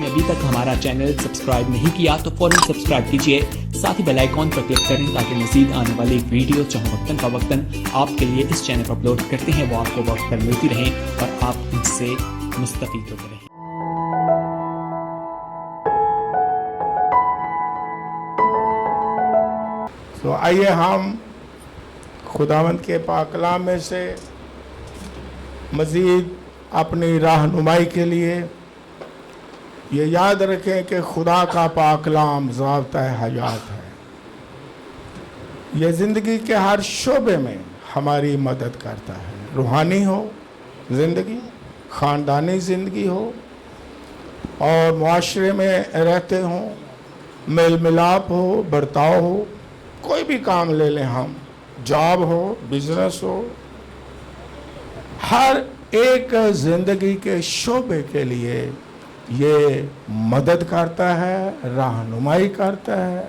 نے ابھی تک ہمارا چینل سبسکرائب نہیں کیا تو فوراً سبسکرائب کیجئے، ساتھ ہی بیل آئیکن پر کلک کریں تاکہ مزید آنے والی ویڈیو چاہے وقتاً فوقتاً آپ کے لیے اس چینل پر اپلوڈ کرتے ہیں وہ آپ کو وقت پر ملتی رہیں اور آپ ان سے مستفید ہوتے رہیں۔ تو آئیے ہم خداوند کے پاک کلام میں سے مزید اپنی رہنمائی کے لیے یہ یاد رکھیں کہ خدا کا پاک کلام ضابطہ حیات ہے۔ یہ زندگی کے ہر شعبے میں ہماری مدد کرتا ہے، روحانی ہو زندگی، خاندانی زندگی ہو اور معاشرے میں رہتے ہوں، میل ملاپ ہو، برتاؤ ہو، کوئی بھی کام لے لیں ہم، جاب ہو، بزنس ہو، ہر ایک زندگی کے شعبے کے لیے یہ مدد کرتا ہے، رہنمائی کرتا ہے،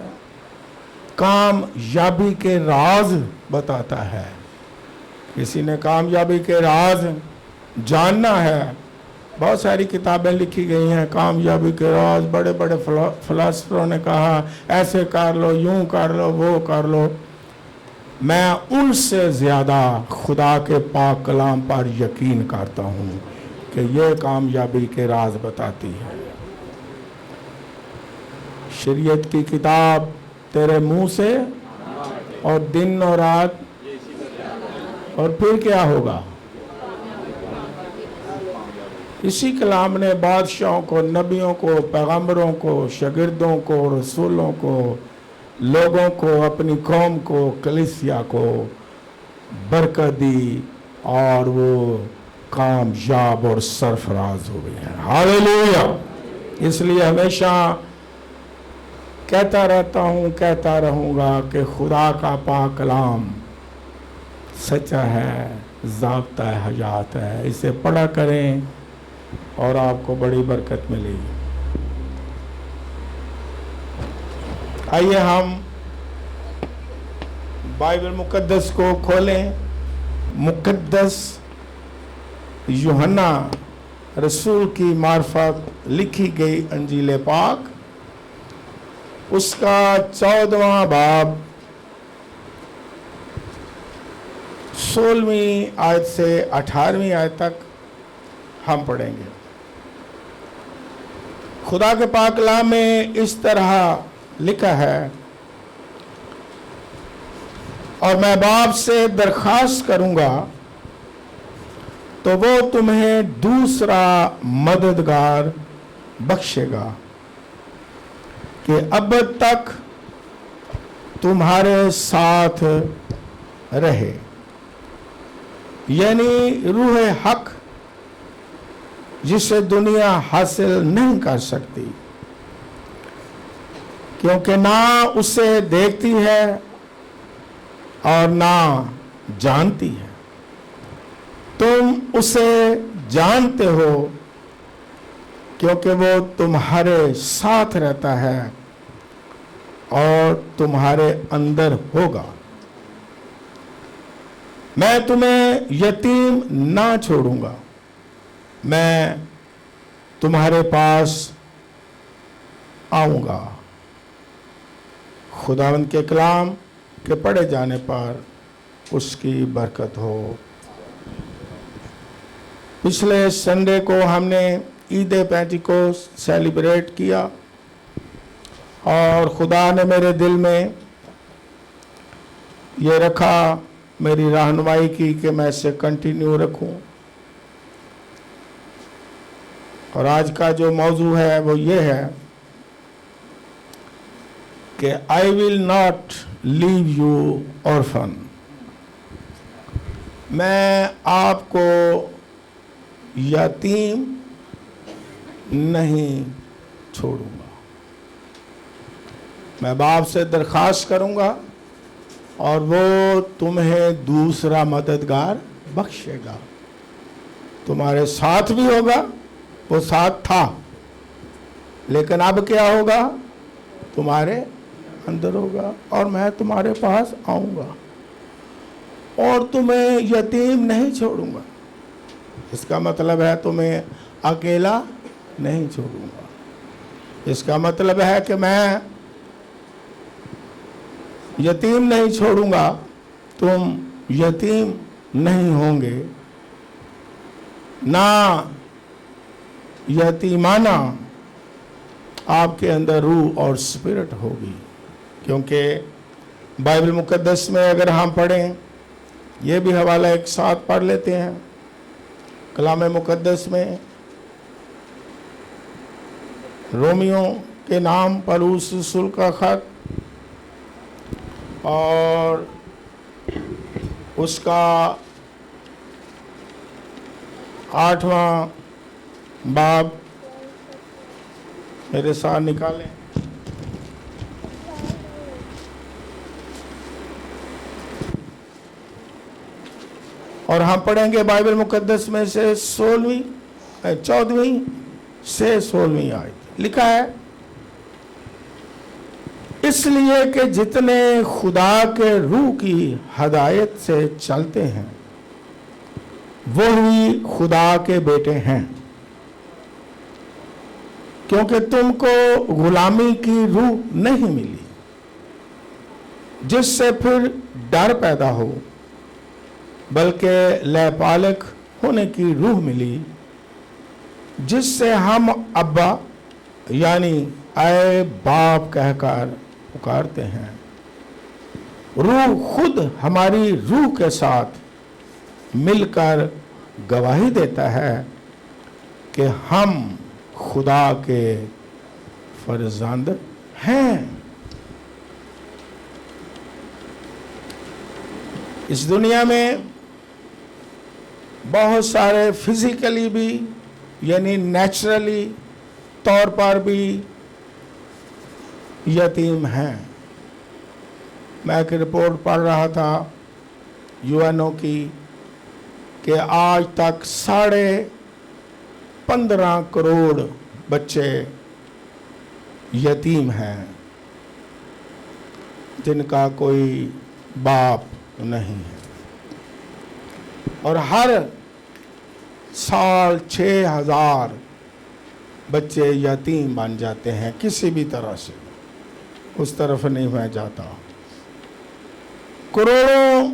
کامیابی کے راز بتاتا ہے۔ کسی نے کامیابی کے راز جاننا ہے، بہت ساری کتابیں لکھی گئی ہیں کامیابی کے راز، بڑے بڑے فلسفیوں نے کہا ایسے کر لو، یوں کر لو، وہ کر لو۔ میں ان سے زیادہ خدا کے پاک کلام پر یقین کرتا ہوں کہ یہ کامیابی کے راز بتاتی ہے۔ شریعت کی کتاب تیرے منہ سے اور دن اور رات، اور پھر کیا ہوگا؟ اسی کلام نے بادشاہوں کو، نبیوں کو، پیغمبروں کو، شاگردوں کو، رسولوں کو، لوگوں کو، اپنی قوم کو، کلیسیا کو برکت دی اور وہ کامیاب اور سرفراز ہوئے ہیں۔ ہاللیلویا! اس لیے ہمیشہ کہتا رہتا ہوں، کہتا رہوں گا کہ خدا کا پاک کلام سچا ہے، ضابطہ حیات ہے۔ اسے پڑھا کریں اور آپ کو بڑی برکت ملے گی۔ آئیے ہم بائبل مقدس کو کھولیں، مقدس یوحنا رسول کی معرفت لکھی گئی انجیل پاک، اس کا 14واں باب 16ویں آیت سے 18ویں آیت تک ہم پڑھیں گے۔ خدا کے پاک کلام میں اس طرح لکھا ہے، اور میں باپ سے درخواست کروں گا تو وہ تمہیں دوسرا مددگار بخشے گا کہ ابد تک تمہارے ساتھ رہے، یعنی روح حق جسے دنیا حاصل نہیں کر سکتی، کیونکہ نہ اسے دیکھتی ہے اور نہ جانتی ہے۔ تم اسے جانتے ہو کیونکہ وہ تمہارے ساتھ رہتا ہے اور تمہارے اندر ہوگا۔ میں تمہیں یتیم نہ چھوڑوں گا، میں تمہارے پاس آؤں گا۔ خداوند کے کلام کے پڑھے جانے پر اس کی برکت ہو۔ پچھلے سنڈے کو ہم نے عید پینٹیکوسٹ سیلیبریٹ کیا اور خدا نے میرے دل میں یہ رکھا، میری رہنمائی کی کہ میں اسے کنٹینیو رکھوں، اور آج کا جو موضوع ہے وہ یہ ہے کہ I will not leave you orphan، میں آپ کو یتیم نہیں چھوڑوں گا۔ میں باپ سے درخواست کروں گا اور وہ تمہیں دوسرا مددگار بخشے گا، تمہارے ساتھ بھی ہوگا، وہ ساتھ تھا، لیکن اب کیا ہوگا؟ تمہارے اندر ہوگا، اور میں تمہارے پاس آؤں گا اور تمہیں یتیم نہیں چھوڑوں گا۔ اس کا مطلب ہے تمہیں اکیلا نہیں چھوڑوں گا۔ اس کا مطلب ہے کہ میں یتیم نہیں چھوڑوں گا، تم یتیم نہیں ہوں گے، نہ یتیمانہ آپ کے اندر روح اور اسپرٹ ہوگی۔ کیونکہ بائبل مقدس میں اگر ہم پڑھیں، یہ بھی حوالہ ایک ساتھ پڑھ لیتے ہیں کلام مقدس میں، رومیوں کے نام پولس رسول کا خط اور اس کا 8واں باب میرے ساتھ نکالیں۔ اور ہم پڑھیں گے بائبل مقدس میں سے 14ویں سے 16ویں آیت۔ لکھا ہے، اس لیے کہ جتنے خدا کے روح کی ہدایت سے چلتے ہیں وہی خدا کے بیٹے ہیں، کیونکہ تم کو غلامی کی روح نہیں ملی جس سے پھر ڈر پیدا ہو، بلکہ لے پالک ہونے کی روح ملی جس سے ہم ابا یعنی اے باپ کہہ کر پکارتے ہیں۔ روح خود ہماری روح کے ساتھ مل کر گواہی دیتا ہے کہ ہم خدا کے فرزند ہیں۔ اس دنیا میں بہت سارے فزیکلی بھی یعنی نیچرلی طور پر بھی یتیم ہیں۔ میں ایک رپورٹ پڑھ رہا تھا UN کی کہ آج تک 15.5 کروڑ بچے یتیم ہیں جن کا کوئی باپ نہیں ہے، اور ہر سال 6,000 بچے یتیم بن جاتے ہیں کسی بھی طرح سے۔ اس طرف نہیں میں جاتا۔ کروڑوں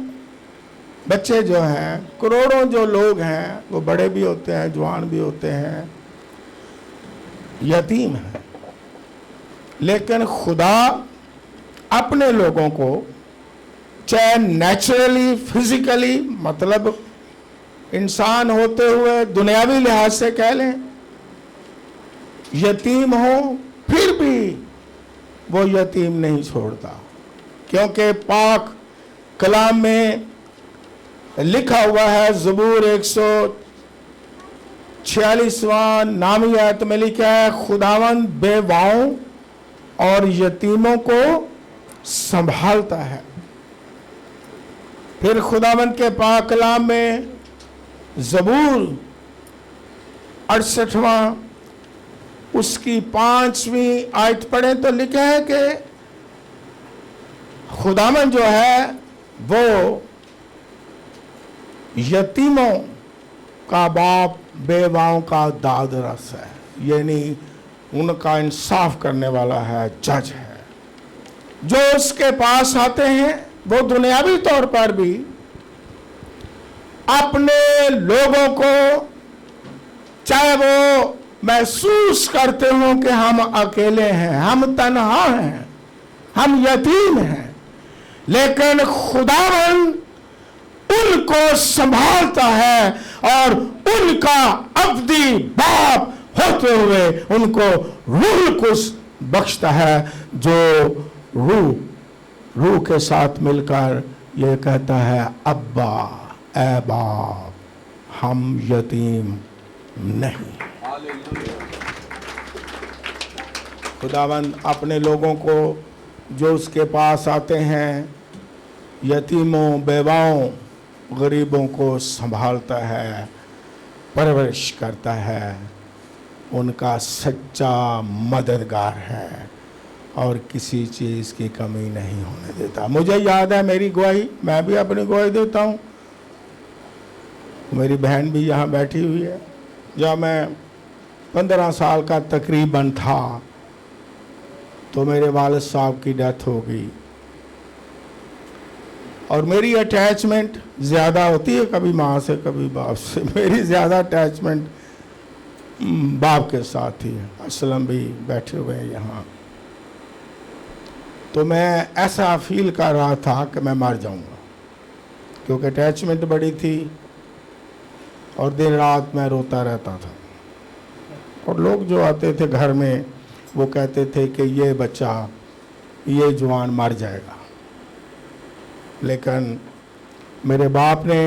بچے جو ہیں، کروڑوں جو لوگ ہیں، وہ بڑے بھی ہوتے ہیں، جوان بھی ہوتے ہیں، یتیم ہیں۔ لیکن خدا اپنے لوگوں کو چاہے نیچرلی فزیکلی مطلب انسان ہوتے ہوئے دنیاوی لحاظ سے کہہ لیں یتیم ہوں، پھر بھی وہ یتیم نہیں چھوڑتا، کیونکہ پاک کلام میں لکھا ہوا ہے، زبور 146 نامی آیت میں لکھا ہے، خداوند بیواؤں اور یتیموں کو سنبھالتا ہے۔ پھر خداوند کے پاک کلام میں زبور 68 اس کی 5ویں آیت پڑھیں تو لکھا ہے کہ خداوند جو ہے وہ یتیموں کا باپ، بیواؤں کا داد رس ہے، یعنی ان کا انصاف کرنے والا ہے، جج ہے۔ جو اس کے پاس آتے ہیں وہ دنیاوی طور پر بھی اپنے لوگوں کو، چاہے وہ محسوس کرتے ہوں کہ ہم اکیلے ہیں، ہم تنہا ہیں، ہم یتیم ہیں، لیکن خداوند ان کو سنبھالتا ہے اور ان کا ابدی باپ ہوتے ہوئے ان کو روح القدس بخشتا ہے، جو روح کے ساتھ مل کر یہ کہتا ہے، ابا اے باپ، ہم یتیم نہیں۔ خداوند اپنے لوگوں کو جو اس کے پاس آتے ہیں، یتیموں، بیواؤں، غریبوں کو سنبھالتا ہے، پرورش کرتا ہے، ان کا سچا مددگار ہے اور کسی چیز کی کمی نہیں ہونے دیتا۔ مجھے یاد ہے میری گواہی، میں بھی اپنی گواہی دیتا ہوں، میری بہن بھی یہاں بیٹھی ہوئی ہے۔ جب میں 15 سال کا تقریباً تھا تو میرے والد صاحب کی ڈیتھ ہو گئی، اور میری اٹیچمنٹ زیادہ ہوتی ہے کبھی ماں سے کبھی باپ سے، میری زیادہ اٹیچمنٹ باپ کے ساتھ ہی ہے۔ اسلم بھی بیٹھے ہوئے ہیں یہاں۔ تو میں ایسا فیل کر رہا تھا کہ میں مر جاؤں گا، کیونکہ اٹیچمنٹ بڑی تھی، اور دن رات میں روتا رہتا تھا، اور لوگ جو آتے تھے گھر میں وہ کہتے تھے کہ یہ بچہ، یہ جوان مر جائے گا۔ لیکن میرے باپ نے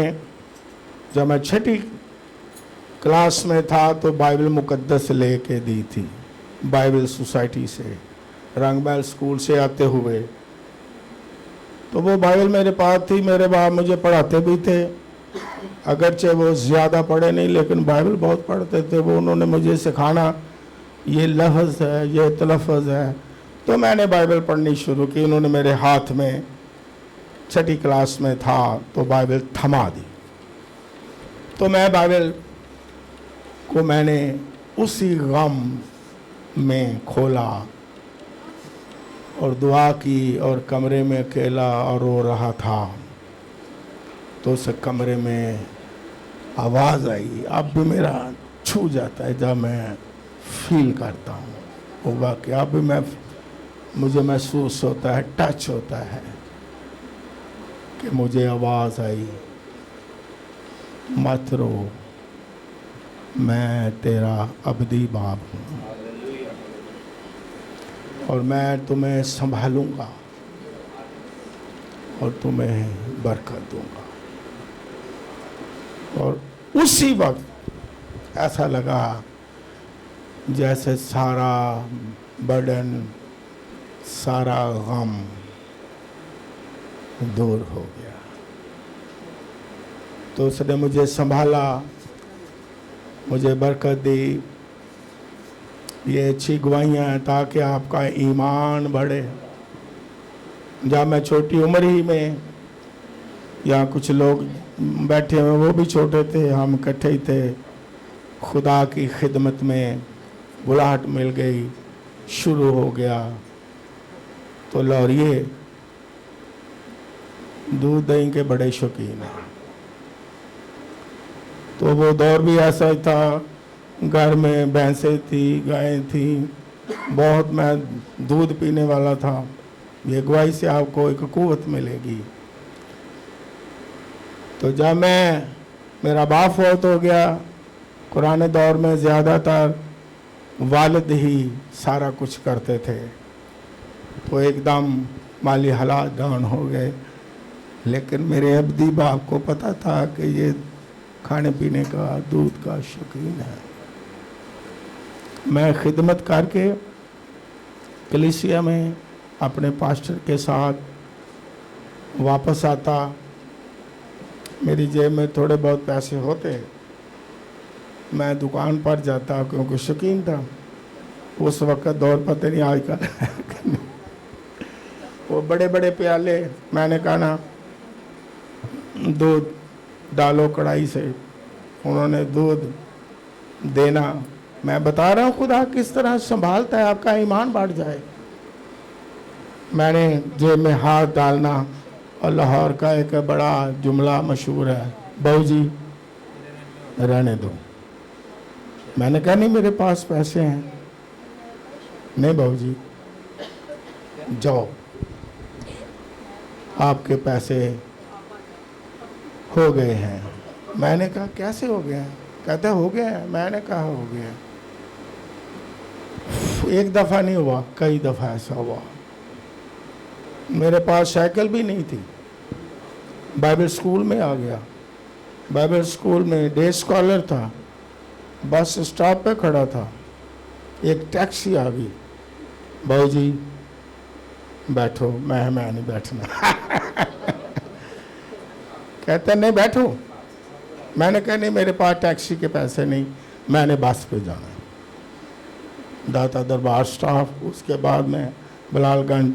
جب میں 6ٹھی کلاس میں تھا تو بائبل مقدس لے کے دی تھی، بائبل سوسائٹی سے، رنگ محل اسکول سے آتے ہوئے۔ تو وہ بائبل میرے پاس تھی، میرے باپ مجھے پڑھاتے بھی تھے، اگرچہ وہ زیادہ پڑھے نہیں لیکن بائبل بہت پڑھتے تھے۔ وہ انہوں نے مجھے سکھانا، یہ لفظ ہے، یہ تلفظ ہے، تو میں نے بائبل پڑھنی شروع کی۔ انہوں نے میرے ہاتھ میں 6ٹھی کلاس میں تھا تو بائبل تھما دی، تو میں بائبل کو میں نے اسی غم میں کھولا اور دعا کی، اور کمرے میں اکیلا اور رو رہا تھا، تو اس کمرے میں آواز آئی، اب بھی میرا چھو جاتا ہے جب میں فیل کرتا ہوں وہ واقعہ، اب بھی مجھے محسوس ہوتا ہے، ٹچ ہوتا ہے کہ مجھے آواز آئی، مت رو، میں تیرا ابدی باپ ہوں، اور میں تمہیں سنبھالوں گا اور تمہیں برکت دوں گا۔ اور اسی وقت ایسا لگا جیسے سارا برڈن، سارا غم دور ہو گیا۔ تو اس نے مجھے سنبھالا، مجھے برکت دی۔ یہ اچھی گواہیاں ہیں تاکہ آپ کا ایمان بڑھے۔ جب میں چھوٹی عمر ہی میں، یا کچھ لوگ بیٹھے ہوئے وہ بھی چھوٹے تھے، ہم اکٹھے ہی تھے، خدا کی خدمت میں بلاہٹ مل گئی، شروع ہو گیا۔ تو لوریے دودھ دہی کے بڑے شوقین ہیں، تو وہ دور بھی ایسا ہی تھا، گھر میں بھینسیں تھی، گائیں تھیں، بہت میں دودھ پینے والا تھا۔ یہ گواہی سے آپ کو ایک قوت ملے گی۔ تو جب میرا باپ فوت ہو گیا، قرآن دور میں زیادہ تر والد ہی سارا کچھ کرتے تھے، تو ایک دم مالی حالات ڈاؤن ہو گئے۔ لیکن میرے ابدی باپ کو پتا تھا کہ یہ کھانے پینے کا، دودھ کا شوقین ہے۔ میں خدمت کر کے کلیسیا میں اپنے پاسٹر کے ساتھ واپس آتا، میری جیب میں تھوڑے بہت پیسے ہوتے، میں دکان پر جاتا کیونکہ شوقین تھا۔ اس وقت دور پتہ نہیں آج کل وہ بڑے بڑے پیالے، میں نے کہا نا دودھ ڈالو کڑائی سے، انہوں نے دودھ دینا۔ میں بتا رہا ہوں خدا کس طرح سنبھالتا ہے، آپ کا ایمان بڑھ جائے۔ میں نے جیب میں ہاتھ ڈالنا، اور لاہور کا ایک بڑا جملہ مشہور ہے، بہو جی رہنے دو۔ میں نے کہا نہیں میرے پاس پیسے ہیں۔ نہیں بہو جی جاؤ، آپ کے پیسے ہو گئے ہیں۔ میں نے کہا کیسے ہو گئے ہیں؟ کہتے ہو گئے ہیں۔ میں نے کہا ہو گئے ہیں۔ ایک دفعہ نہیں ہوا، کئی دفعہ ایسا ہوا۔ میرے پاس سائیکل بھی نہیں تھی، بائبل اسکول میں آ گیا، بائبل اسکول میں ڈے اسکالر تھا، بس اسٹاپ پہ کھڑا تھا، ایک ٹیکسی آ گئی، بہو جی بیٹھو۔ میں نہیں بیٹھنا کہتے نہیں بیٹھو۔ میں نے کہا نہیں میرے پاس ٹیکسی کے پیسے نہیں، میں نے بس پہ جانا ہے، داتا دربار سٹاف، اس کے بعد میں بلال گنج،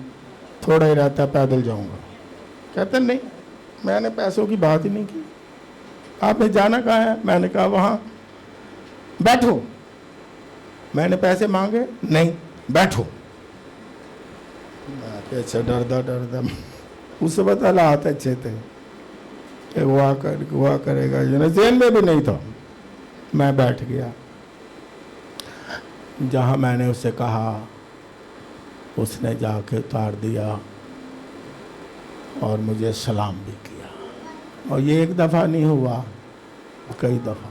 تھوڑا ہی رہتا پیدل جاؤں گا۔ کہتے نہیں، میں نے پیسوں کی بات ہی نہیں کی۔ آپ نے جانا کہاں ہے؟ میں نے کہا وہاں۔ بیٹھو۔ میں نے پیسے مانگے؟ نہیں، بیٹھو۔ अच्छा डरदा डरदा उसे पता हाथ अच्छे थे कि हुआ करेगा, जेल में भी नहीं था। मैं बैठ गया जहाँ मैंने उसे कहा, उसने जाके उतार दिया और मुझे सलाम भी किया। और ये एक दफ़ा नहीं हुआ, कई दफ़ा।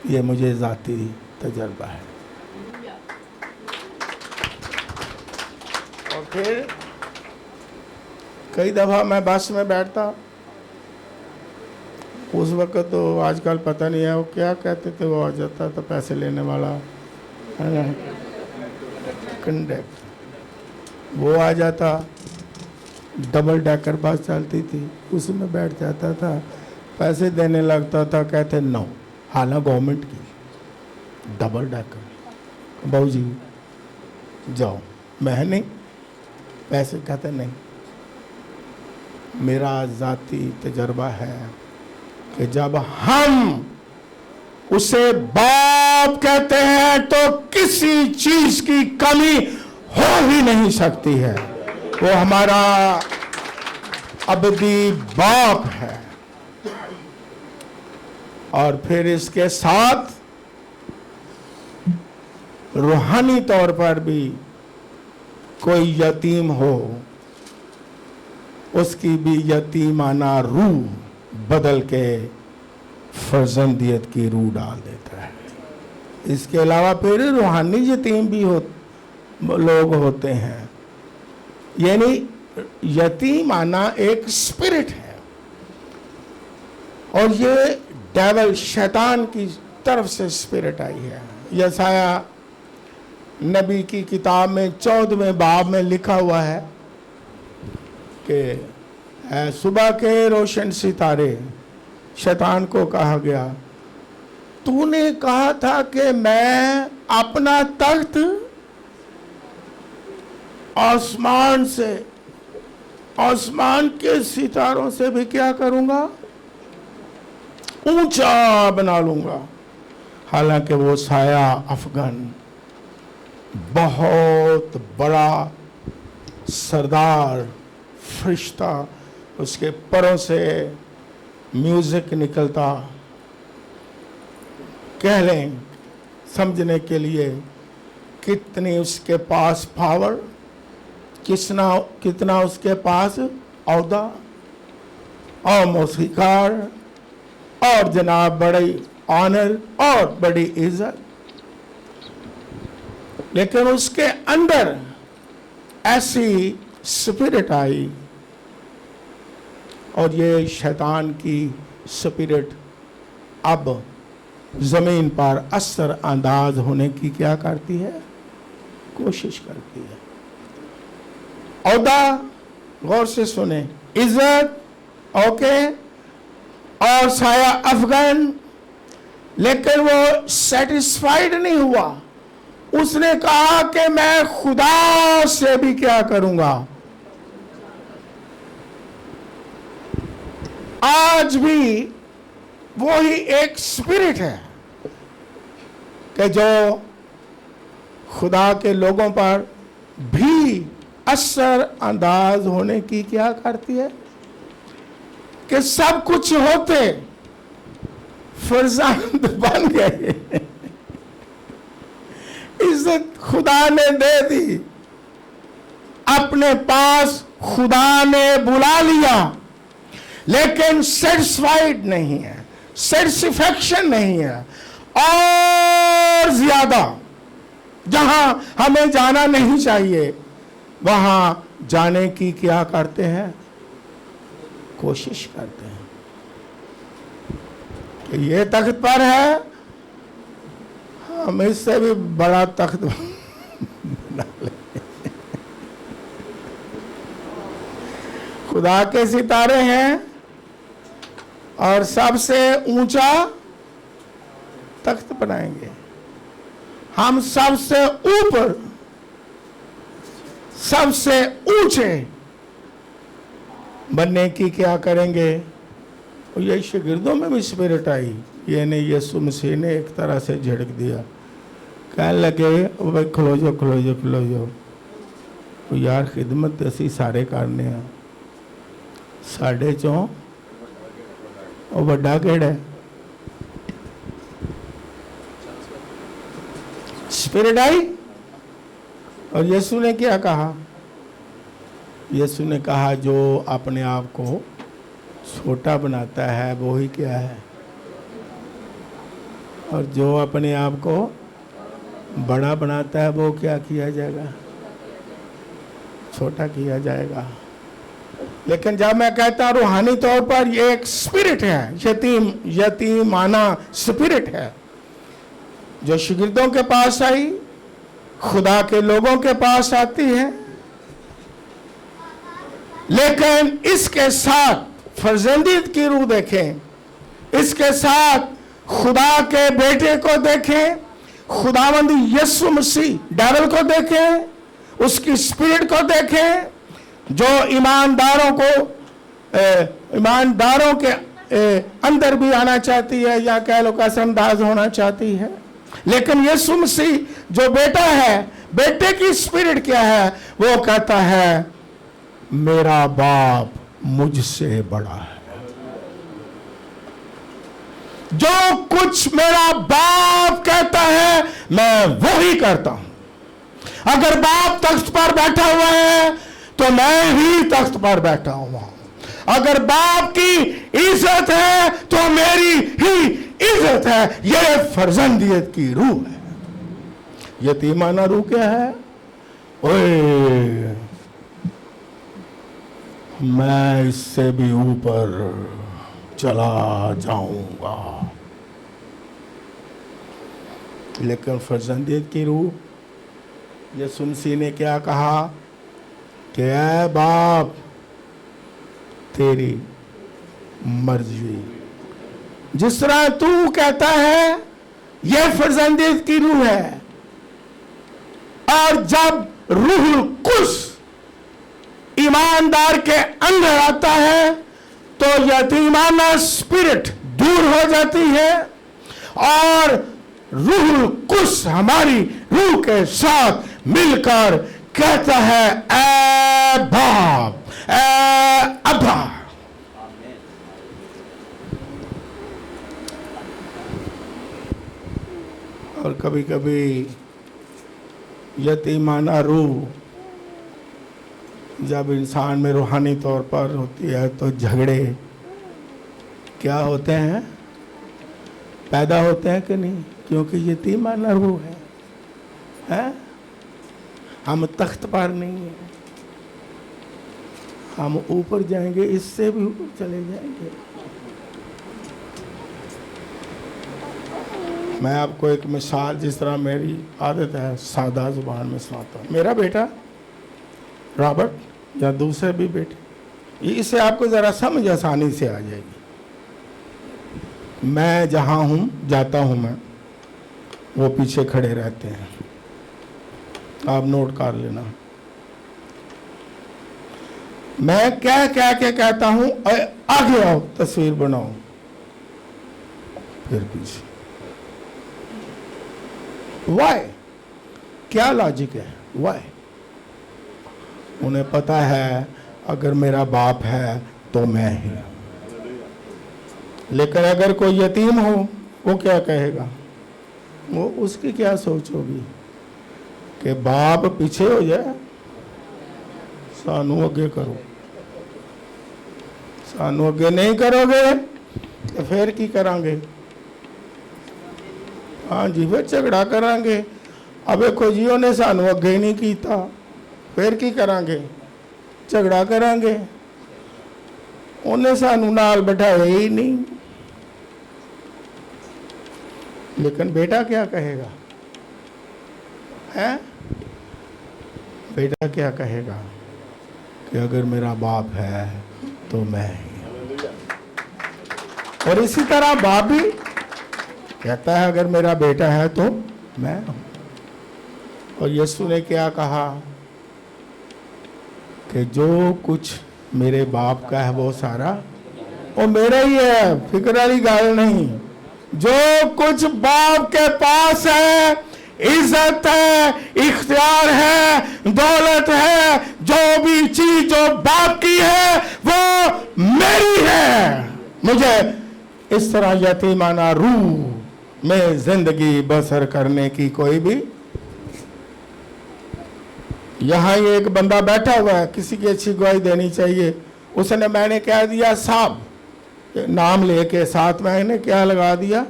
ये मुझे ज़ाती तजर्बा है। और फिर कई दफ़ा मैं बस में बैठता, उस वक़्त तो आजकल पता नहीं है वो क्या कहते थे, वो आ जाता था पैसे लेने वाला, है ना, कंडक्टर, वो आ जाता, डबल डेकर बस चलती थी, उसमें बैठ जाता था, पैसे देने लगता था, कहते नो, हालांकि गवर्नमेंट की डबल डेकर, बहू जी जाओ, मैं नहीं, पैसे कहते नहीं। मेरा ज़ाती तजर्बा है कि जब हम उसे बाप कहते हैं तो किसी चीज की कमी हो ही नहीं सकती है। वो हमारा अबदी बाप है। और फिर इसके साथ रूहानी तौर पर भी कोई यतीम हो, उसकी भी यतीमाना रूह बदल के फर्जंदियत की रूह डाल देता है। इसके अलावा फिर रूहानी यतीम भी लोग होते हैं, यानी यतीम आना एक स्पिरिट है, और ये डेविल शैतान की तरफ से स्पिरिट आई है। यसाया नबी की किताब में 14वें बाब में लिखा हुआ है कि सुबह के रोशन सितारे, शैतान को कहा गया, तूने कहा था कि मैं अपना तख्त आसमान से, आसमान के सितारों से भी क्या करूंगा, ऊंचा बना लूंगा। हालांकि वो साया अफगान बहुत बड़ा सरदार फरिश्ता, उसके परों से म्यूजिक निकलता, कह लें समझने के लिए कितनी उसके पास पावर, कितना उसके पास औहदा और मौसीकार और जनाब बड़ी ऑनर और बड़ी इज्जत। लेकिन उसके अंदर ऐसी स्पिरिट आई, और ये शैतान की स्पिरिट अब जमीन पर असर अंदाज होने की क्या करती है, कोशिश करती है। औहदा, गौर से सुने, इज्जत, ओके, और साया अफगान। लेकिन वो सेटिस्फाइड नहीं हुआ, उसने कहा कि मैं खुदा से भी क्या करूंगा। आज भी वो ही एक स्पिरिट है कि जो खुदा के लोगों पर भी असर अंदाज होने की क्या करती है, कि सब कुछ होते फर्जंद बन गए, इज्जत खुदा ने दे दी, अपने पास खुदा ने बुला लिया, लेकिन सेटिस्फाइड नहीं है, सेटिस्फैक्शन नहीं है, और ज्यादा जहां हमें जाना नहीं चाहिए वहां जाने की क्या करते हैं, कोशिश करते हैं कि ये तख्त पर है, हम इससे भी बड़ा तख्त बना लें। खुदा के सितारे हैं और सबसे ऊंचा तख्त बनाएंगे, हम सबसे ऊपर, सबसे ऊंचे बनने की क्या करेंगे। और ये शागिर्दों में भी स्पिरिट आई, ये नहीं यीशु मसीह ने एक तरह से झिड़क दिया, कहने लगे भाई खलो जाओ खलो जाओ खलो जाओ, ਉਹ ਯਾਰ ਖਿਦਮਤ ਤੇ ਅਸੀਂ ਸਾਰੇ ਕਰਨੇ ਆ, ਸਾਡੇ ਚੋਂ ਉਹ ਵੱਡਾ ਕਿਹੜਾ ਹੈ? स्पिरिट आई। और यीशु ने क्या कहा? यीशु ने कहा जो अपने आप को छोटा बनाता है वो ही क्या है, और जो अपने आप को बड़ा बनाता है वो क्या किया जाएगा? छोटा किया जाएगा। लेकिन जब मैं कहता हूं रूहानी तौर पर ये एक स्पिरिट है, यतीमाना स्पिरिट है, जो शागिर्दों के पास आई, खुदा के लोगों के पास आती है। लेकिन इसके साथ फर्जंदीत की रूह देखें, इसके साथ खुदा के बेटे को देखें, खुदावंद यीशु मसीह डेविल को देखें, उसकी स्पिरिट को देखें, जो ईमानदारों के अंदर भी आना चाहती है, या कह लो कसमदाज होना चाहती है। लेकिन यीशु मसीह जो बेटा है, बेटे की स्पिरिट क्या है? वो कहता है मेरा बाप मुझसे बड़ा है, जो कुछ मेरा बाप कहता है मैं वो ही करता हूं। अगर बाप तख्त पर बैठा हुआ है तो मैं ही तख्त पर बैठा हुआ हूं। अगर बाप की इज्जत है तो मेरी ही इज्जत है। यह फर्जंदियत की रूह है। यतीमाना रूह क्या है? ओए मैं इससे भी ऊपर चला जाऊंगा। लेकिन फर्जंदियत की रूह, यीशु मसीह ने क्या कहा कि ऐ बाप तेरी मर्जी, जिस तरह तू कहता है, यह फर्जंदियत की रूह है। और जब रूहुल कुद्स ईमानदार के अंदर आता है तो यतीमाना स्पिरिट दूर हो जाती है, और रूहुल कुद्स हमारी रूह के साथ मिलकर कहता है ऐ बाप, ऐ अब्बा। और कभी कभी यतीमाना रूह जब इंसान में रूहानी तौर पर होती है तो झगड़े क्या होते हैं? पैदा होते हैं कि नहीं? क्योंकि यतीमाना रूह है? हम तख्त पर नहीं है, हम ऊपर जाएंगे, इससे भी ऊपर चले जाएंगे। मैं आपको एक मिसाल, जिस तरह मेरी आदत है सादा जुबान में सुनाता हूँ। मेरा बेटा रॉबर्ट या दूसरे भी बेटे, इससे आपको ज़रा समझ आसानी से आ जाएगी। मैं जहाँ हूँ, जाता हूँ मैं, वो पीछे खड़े रहते हैं, आप नोट कर लेना। मैं क्या क्या क्या कहता हूँ, आगे आओ तस्वीर बनाओ, फिर पीछे। वाई? क्या लॉजिक है? वाई? उन्हें पता है अगर मेरा बाप है तो मैं ही। लेकिन अगर कोई यतीम हो, वो क्या कहेगा? वो उसकी क्या सोच होगी कि बाप पीछे हो जाए, सानू अगे करो। सानू अगे नहीं करोगे तो फिर की करांगे? हाँ जी, फिर झगड़ा करांगे। अब देखो जी, उन्हें सानू अगे ही नहीं कीता, फिर की करांगे? झगड़ा करांगे। उन्हें सानू नाल बैठाया ही नहीं। लेकिन बेटा क्या कहेगा? है बेटा क्या कहेगा कि अगर मेरा बाप है तो मैं ही। और इसी तरह बाप भी कहता है अगर मेरा बेटा है तो मैं हूं। और यीशु ने क्या कहा कि जो कुछ मेरे बाप का है वो सारा वो मेरा ही है, फिक्र वाली गल नहीं। जो कुछ बाप के पास है, इज्जत है, इख्तियार है, दौलत है, बाप की है वो मेरी है। मुझे इस तरह यतीमाना रूह में जिंदगी बसर करने की कोई भी। यहाँ ये एक बंदा बैठा हुआ है, किसी की अच्छी गवाही देनी चाहिए। उसने मैंने कह दिया साहब, नाम लेके साथ मैंने क्या लगा दिया,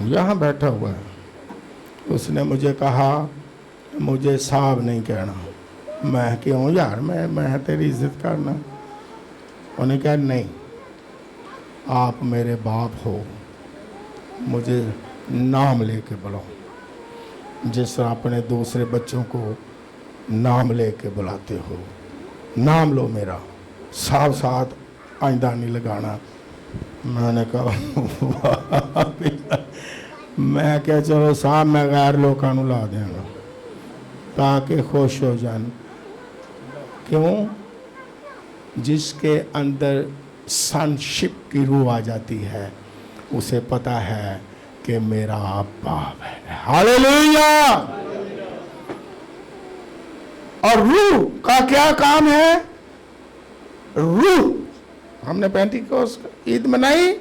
यहाँ बैठा हुआ है। उसने मुझे कहा मुझे साहब नहीं कहना। मैं क्यों यार, मैं तेरी इज्जत करना। उन्हें कहा नहीं, आप मेरे बाप हो, मुझे नाम लेके बुलाओ, जिस तरह अपने दूसरे बच्चों को नाम लेके बुलाते हो। नाम लो मेरा, साफ साथ आइंदा नहीं लगाना। मैंने कहा मैं क्या, चलो साहब मैं गैर लोगों को ला देंगा ताकि खुश हो जान। क्यों? जिसके अंदर सनशिप की रूह आ जाती है उसे पता है कि मेरा बाप है। हालेलुया। और रूह का क्या काम है? रूह, हमने पेंटिकोस्ट ईद मनाई,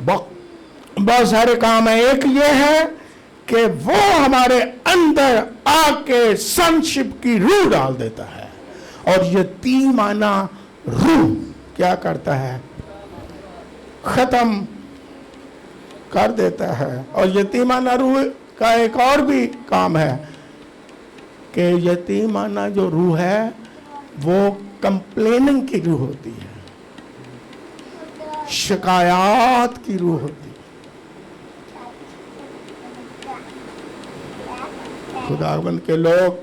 बहुत सारे काम है। एक ये है कि वो हमारे अंदर आके सनशिप की रूह डाल देता है, और यतीमाना रूह क्या करता है? खत्म कर देता है। और यतीमाना रूह का एक और भी काम है कि यतीमाना जो रूह है वो कंप्लेनिंग की रूह होती है, शिकायत की रूह होती है। खुदावंद के लोग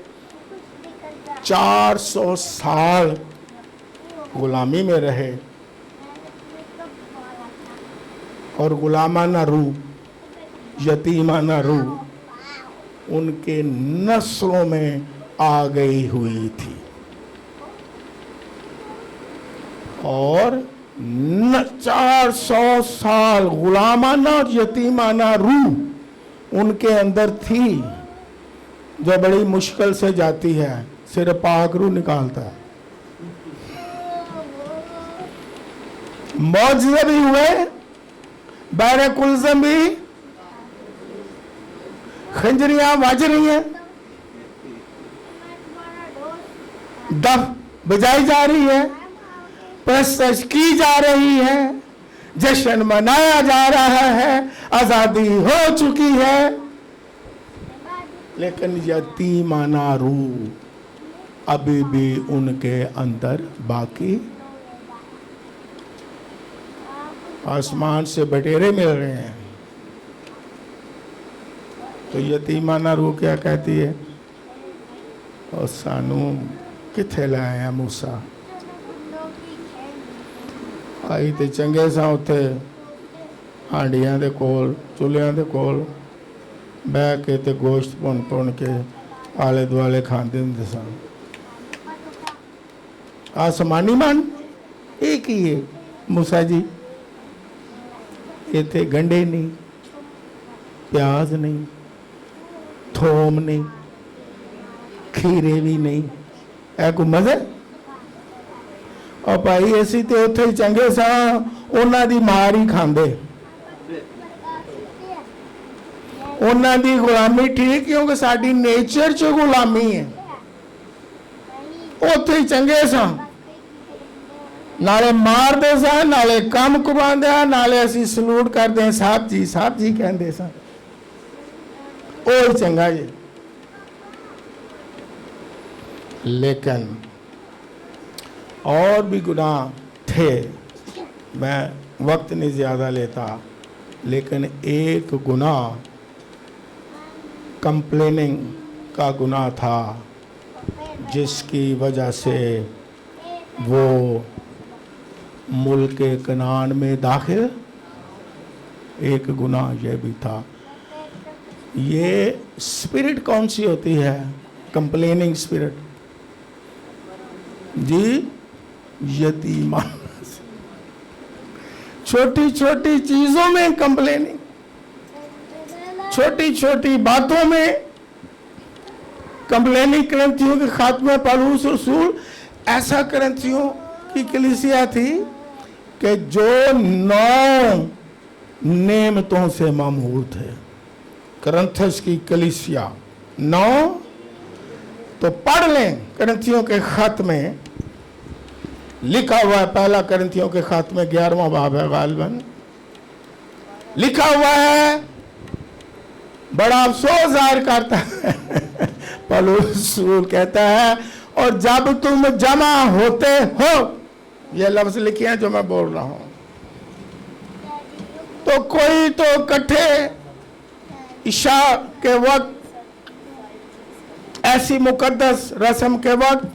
400 साल गुलामी में रहे, और गुलामाना रूह, यतीमाना रूह उनके नस्लों में आ गई हुई थी। और 400 साल गुलामाना और यतीमाना रूह उनके अंदर थी, जो बड़ी मुश्किल से जाती है। सिर पाक रूह निकालता है। मौजज़े भी हुए, बैरे कुलज़म भी, खंजरियां बज रही हैं, दफ बजाई जा रही है, पेशकश की जा रही है, जश्न मनाया जा रहा है, आजादी हो चुकी है। लेकिन यतीमाना रूह अभी भी उनके अंदर बाकी। आसमान से बटेरे मिल रहे हैं तो यतीमाना रूह क्या कहती है? और सानू किथे लाया मूसा, आई ते चंगे सा उत्थे हांडियां दे कोल, चुलियां दे कोल बह के ते गोश्त भुन के आले दुआले खांदे हुंदे सन। आसमानी मन एक ही है मूसा जी। इत्थे गंढे नहीं, प्याज नहीं, थोम नहीं, खीरे भी नहीं, ऐ कोई मज़े? और भाई असी तो उत्थे ही चंगे सा, उन्हां दी मार ही खांदे, उन्हां दी गुलामी ठीक, क्योंकि साडी नेचर च गुलामी है। उत्थे ही चंगे सा, नाले मारदे सा, नाले कम कुबांदे, नाले असी सलूट करते हैं, साहब जी कहते सा, ओ चंगा जी। लेकिन और भी गुनाह थे, मैं वक्त नहीं ज़्यादा लेता, लेकिन एक गुनाह कंप्लेनिंग का गुनाह था, जिसकी वजह से वो मुल्क कनान में दाखिल। एक गुनाह यह भी था। ये स्पिरिट कौन सी होती है? कंप्लेनिंग स्पिरिट जी, यतीमान। छोटी छोटी चीजों में कंप्लेनिंग, छोटी छोटी बातों में कंप्लेनिंग। ग्रंथियों के खात्मे पौलुस रसूल ऐसा करंथियों की कलीसिया थी कि जो 9 नेमतों से मामूर थे। करंथस की कलीसिया 9, तो पढ़ लें करंथियों के खत में लिखा हुआ है, पहला करंथियों के खत में 11वां बाब है गालिबन, लिखा हुआ है, बड़ा अफसोस जाहिर करता है पौलुस रसूल कहता है, और जब तुम जमा होते हो, ये लफ्ज लिखे हैं जो मैं बोल रहा हूं, तो कोई तो इकट्ठे इशा के वक्त, ऐसी मुकद्दस रस्म के वक्त,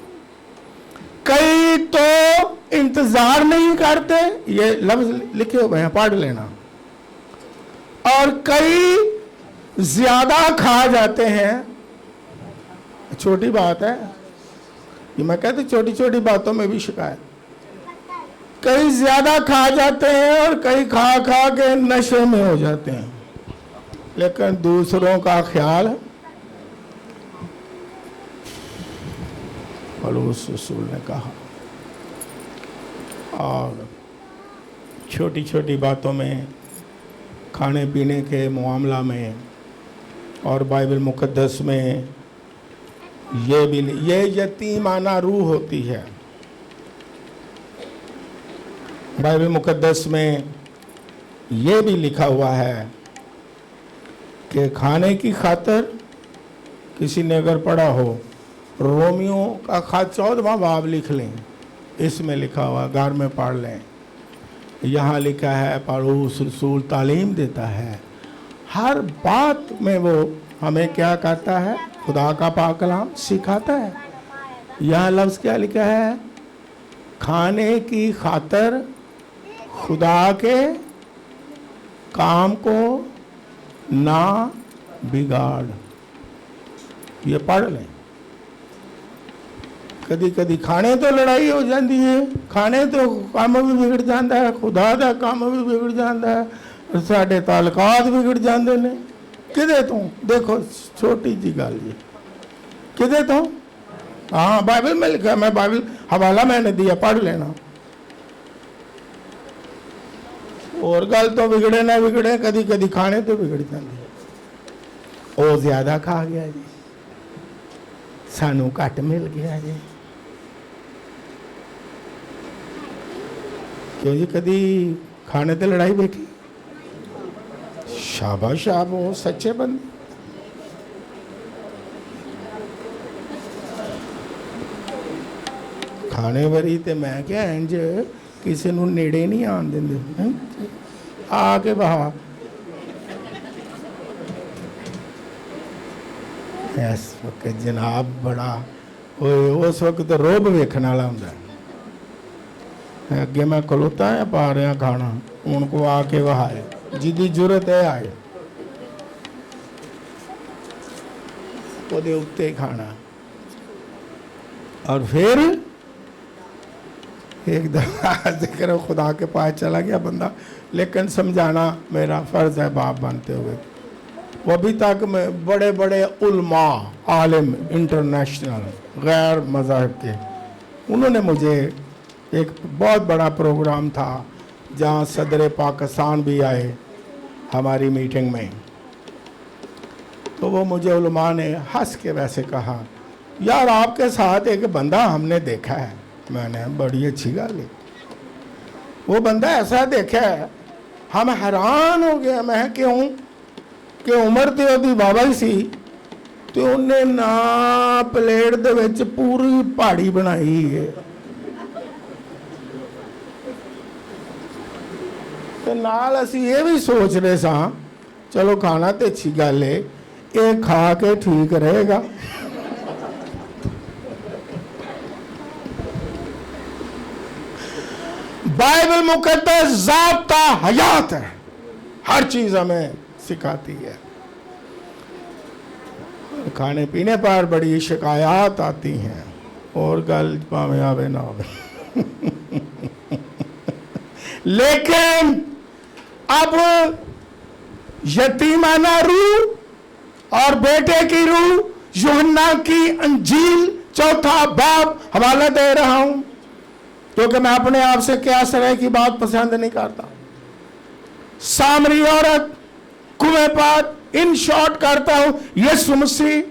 कई तो इंतजार नहीं करते, ये लफ्ज लिखे हुए हैं, पढ़ लेना, और कई ज्यादा खा जाते हैं। छोटी बात है ये, मैं कहती छोटी छोटी बातों में भी शिकायत। कई ज्यादा खा जाते हैं और कई खा खा के नशे में हो जाते हैं, लेकिन दूसरों का ख्याल पौलुस रसूल ने कहा। और छोटी छोटी बातों में, खाने पीने के मामला में और बाइबल मुकद्दस में ये भी, ये यतीमाना रूह होती है। बाइबल मुकद्दस में ये भी लिखा हुआ है कि खाने की खातिर, किसी ने अगर पढ़ा हो रोमियो का खत 14वां बाब लिख लें, इसमें लिखा हुआ, घर में पढ़ लें। यहाँ लिखा है पौलुस रसूल तालीम देता है, हर बात में वो हमें क्या करता है, खुदा का पाक कलाम सिखाता है। यहाँ लफ्ज़ क्या लिखा है, खाने की खातिर खुदा के काम को ना बिगाड़। ये पढ़ लें। कदी कदी खाने तो लड़ाई हो जाती है, खाने तो काम भी बिगड़ जाता है, खुदा का काम भी बिगड़ जाता है, साढ़े ताल्लुकात बिगड़ जाते ने। किदे तो देखो, छोटी जी गल जी, किदे तो, हाँ बाइबल में लिखा, मैं बाइबल हवाला मैंने दिया, पढ़ लेना। और गल तो बिगड़े ना बिगड़े, कदी कदी खाने तो बिगड़ जाते हैं। वो ज्यादा खा गया जी, सानू घट मिल गया जी। क्यों जी, कदी खाने ते लड़ाई बैठी? शाबाश आप हो सच्चे बंदे। खाने वारी ते मैं क्या इंज किसी नूं नेड़े नहीं आन देंदे, आके बहा। इस वक्त जनाब बड़ा ओए, उस वक्त तो रोब वेखण वाला हुंदा। अगे मैं खलोता है पा रहा खाना, उनको आके वहाए, जिदी जरूरत है आए, ओदे उत्ते खाना। और फिर एक दफा जिक्र खुदा के पास चला गया बंदा, लेकिन समझाना मेरा फर्ज है बाप बनते हुए। वो अभी तक में बड़े बड़े उलमा, आलिम, इंटरनेशनल, गैर मज़हब के, उन्होंने मुझे, एक बहुत बड़ा प्रोग्राम था जहाँ सदर पाकिस्तान भी आए हमारी मीटिंग में, तो वो मुझे उलमा ने हंस के वैसे कहा, यार आपके साथ एक बंदा हमने देखा है। मैंने, बड़ी अच्छी गल है, वो बंदा ऐसा देखा है, हम हैरान हो गया। मैं क्यों कि उम्र तो ਉਹਦੀ बाबा ही सी, ਤੇ ਉਹਨੇ ਨਾ ਪਲੇਟ ਦੇ ਵਿੱਚ ਪੂਰੀ ਪਹਾੜੀ ਬਣਾਈ ਹੈ, ਤੇ ਨਾਲ ਅਸੀਂ ਇਹ ਵੀ ਸੋਚ ਰਹੇ ਸਾਂ ਚਲੋ ਖਾਣਾ ਤੇ ਅੱਛੀ ਗੱਲ ਹੈ, ਇਹ ਖਾ ਕੇ ਠੀਕ ਰਹੇਗਾ। बाइबल मुकद्दस ज़ाब्ता हयात है, हर चीज हमें सिखाती है। खाने पीने पर बड़ी शिकायत आती हैं, और गल भावें आवे ना आवे लेकिन अब यतीमाना रूह और बेटे की रूह यूहन्ना की अंजील चौथा बाब हवाला दे रहा हूं, क्योंकि मैं अपने आप से क्या तरह की बात पसंद नहीं करता। सामरी औरत कुएं पर, इन शॉर्ट करता हूं, यीशु मसीह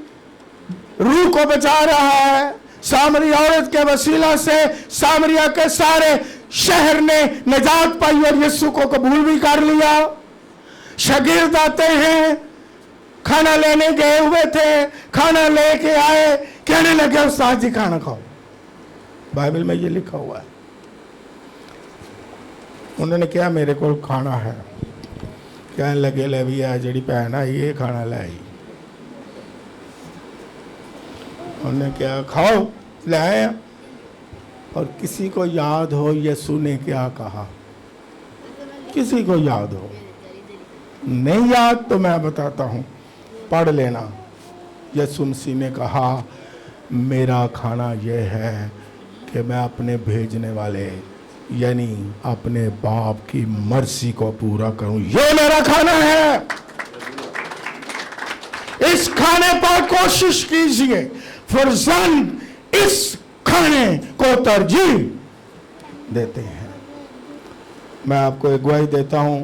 रूह को बचा रहा है। सामरी औरत के वसीला से सामरिया के सारे शहर ने निजात पाई और यीशु को कबूल भी कर लिया। शागिर्द आते हैं, खाना लेने गए हुए थे, खाना लेके आए, कहने लगे उस्ताद जी खाना खाओ। बाइबल में ये लिखा हुआ है। उन्होंने क्या मेरे को खाना है, कहने लगे ले भी आ जड़ी भैन आई ये खाना ले आई। उन्होंने क्या खाओ, ले आए। और किसी को याद हो यीशु ने क्या कहा? किसी को याद हो? नहीं याद तो मैं बताता हूं, पढ़ लेना। यीशु मसीह ने कहा मेरा खाना यह है कि मैं अपने भेजने वाले यानी अपने बाप की मर्जी को पूरा करूं, ये मेरा खाना है। इस खाने पर कोशिश कीजिए। फर्जंद इस खाने को तरजीह देते हैं। मैं आपको एक गवाही देता हूं,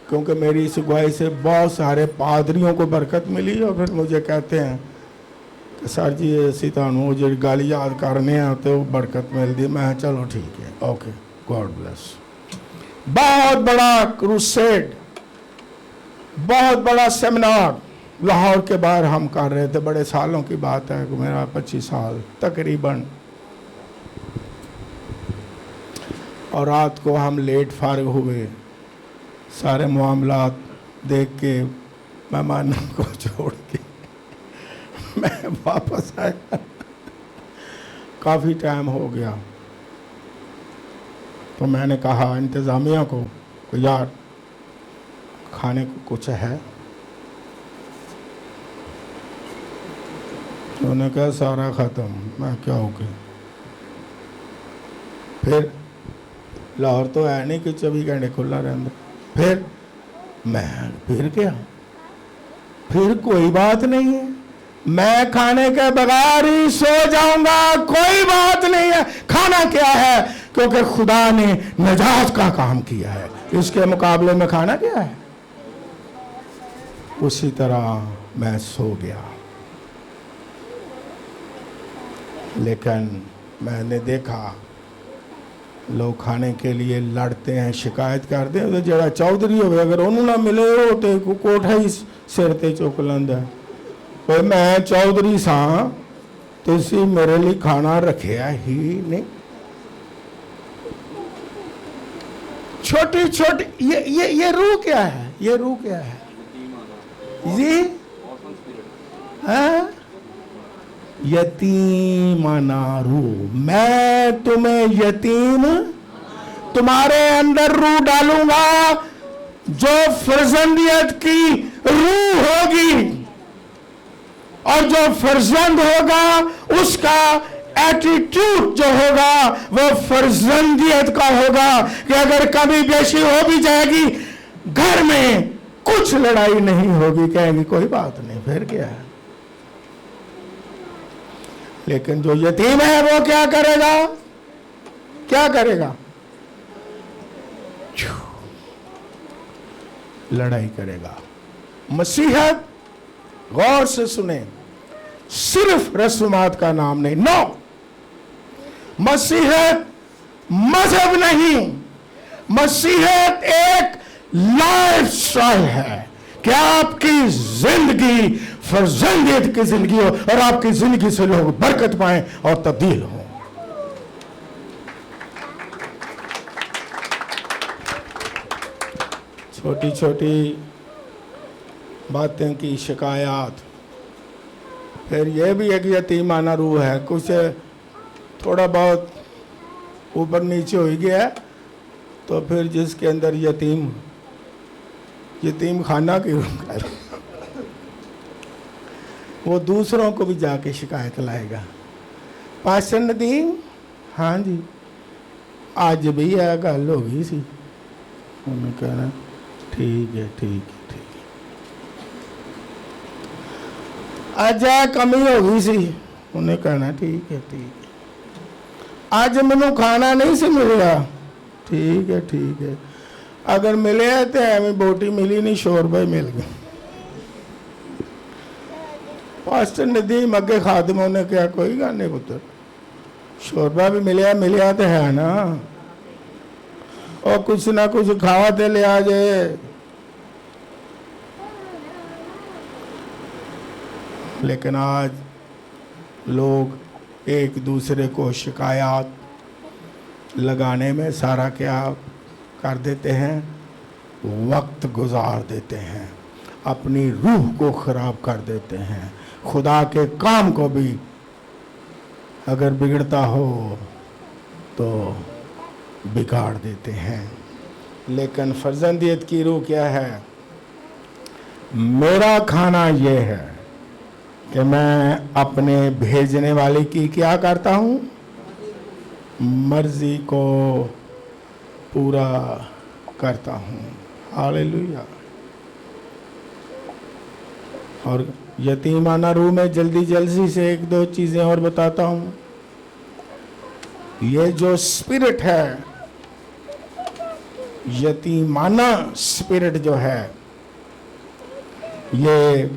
क्योंकि मेरी इस गवाही से बहुत सारे पादरियों को बरकत मिली और फिर मुझे कहते हैं कि सर जी ऐसी थानू जी गल याद करने तो बरकत मिलती। मैं चलो ठीक है, ओके, गॉड ब्लेस। बहुत बड़ा क्रूसेड, बहुत बड़ा सेमिनार लाहौर के बाहर हम कर रहे थे। बड़े सालों की बात है, मेरा 25 साल तकरीबन। और रात को हम लेट फारिग हुए, सारे मामलात देख के मेहमानों को छोड़ के मैं वापस आया। काफ़ी टाइम हो गया, तो मैंने कहा इंतज़ामिया को यार खाने को कुछ है? उन्होंने कहा सारा ख़त्म। मैं क्या हो गया? फिर लाहौर तो है नहीं कि 24 घंटे खुला रहता। फिर मैं फिर क्या, फिर कोई बात नहीं है, मैं खाने के बगैर ही सो जाऊंगा, कोई बात नहीं है। खाना क्या है? क्योंकि खुदा ने नजात का काम किया है, इसके मुकाबले में खाना क्या है? उसी तरह मैं सो गया। लेकिन मैंने देखा लोग खाने के लिए लड़ते हैं, शिकायत करते हैं। तो जरा चौधरी हो, अगर उन्होंने ना मिले हो तो कोठा ही सिर ते चुक लेंदा। भाई मैं चौधरी सा, तुसी मेरे लिए खाना रखिया ही नहीं। छोटी छोटी ये रूह क्या है? ये रूह क्या है जी? हाँ, यतीमाना रूह। मैं तुम्हें यतीम, तुम्हारे अंदर रूह डालूंगा जो फर्जंदियत की रूह होगी, और जो फर्जंद होगा उसका एटीट्यूड जो होगा वो फर्जंदियत का होगा कि अगर कभी बेशी हो भी जाएगी घर में कुछ लड़ाई नहीं होगी, कहेंगे कोई बात नहीं, फिर क्या है। लेकिन जो यतीम है वो क्या करेगा? क्या करेगा? लड़ाई करेगा। मसीहत, गौर से सुने, सिर्फ रस्मात का नाम नहीं। नो, मसीहत मजहब नहीं, मसीहत एक लाइफ स्टाइल है कि आपकी जिंदगी फर्जंदियत की जिंदगी हो और आपकी जिंदगी से लोग बरकत पाएं और तब्दील हो। छोटी छोटी बातें की शिकायत। फिर यह भी एक यतीमाना रूह है, कुछ थोड़ा बहुत ऊपर नीचे हो गया है, तो फिर जिसके अंदर यतीम खाना की रूह है, वो दूसरों को भी जाके शिकायत लाएगा। पास्टर नदीम, हाँ जी आज भी यह गल हो गई सी। उन्होंने कहना ठीक है ठीक है ठीक है, अज कमी हो गई सी। उन्हें कहना ठीक है अज मैनू खाना नहीं सी मिलिया, ठीक है अगर मिले तो एवं बोटी मिली नहीं, शोरबा ही मिल गया। पास्टर नदीम अगे खादम उन्हें कहा कोई गल नहीं पुत्र, शोरबा भी मिलिया तो है ना, और कुछ ना कुछ खावा तो लिया जे। लेकिन आज लोग एक दूसरे को शिकायत लगाने में सारा क्या कर देते हैं, वक्त गुजार देते हैं, अपनी रूह को खराब कर देते हैं, खुदा के काम को भी अगर बिगड़ता हो तो बिगाड़ देते हैं। लेकिन फर्जंदियत की रूह क्या है? मेरा खाना ये है कि मैं अपने भेजने वाले की क्या करता हूँ, मर्जी को पूरा करता हूँ। हालेलुया। और यतीमाना रूह में जल्दी से एक दो चीज़ें और बताता हूँ। ये जो स्पिरिट है, यतीमाना स्पिरिट जो है, ये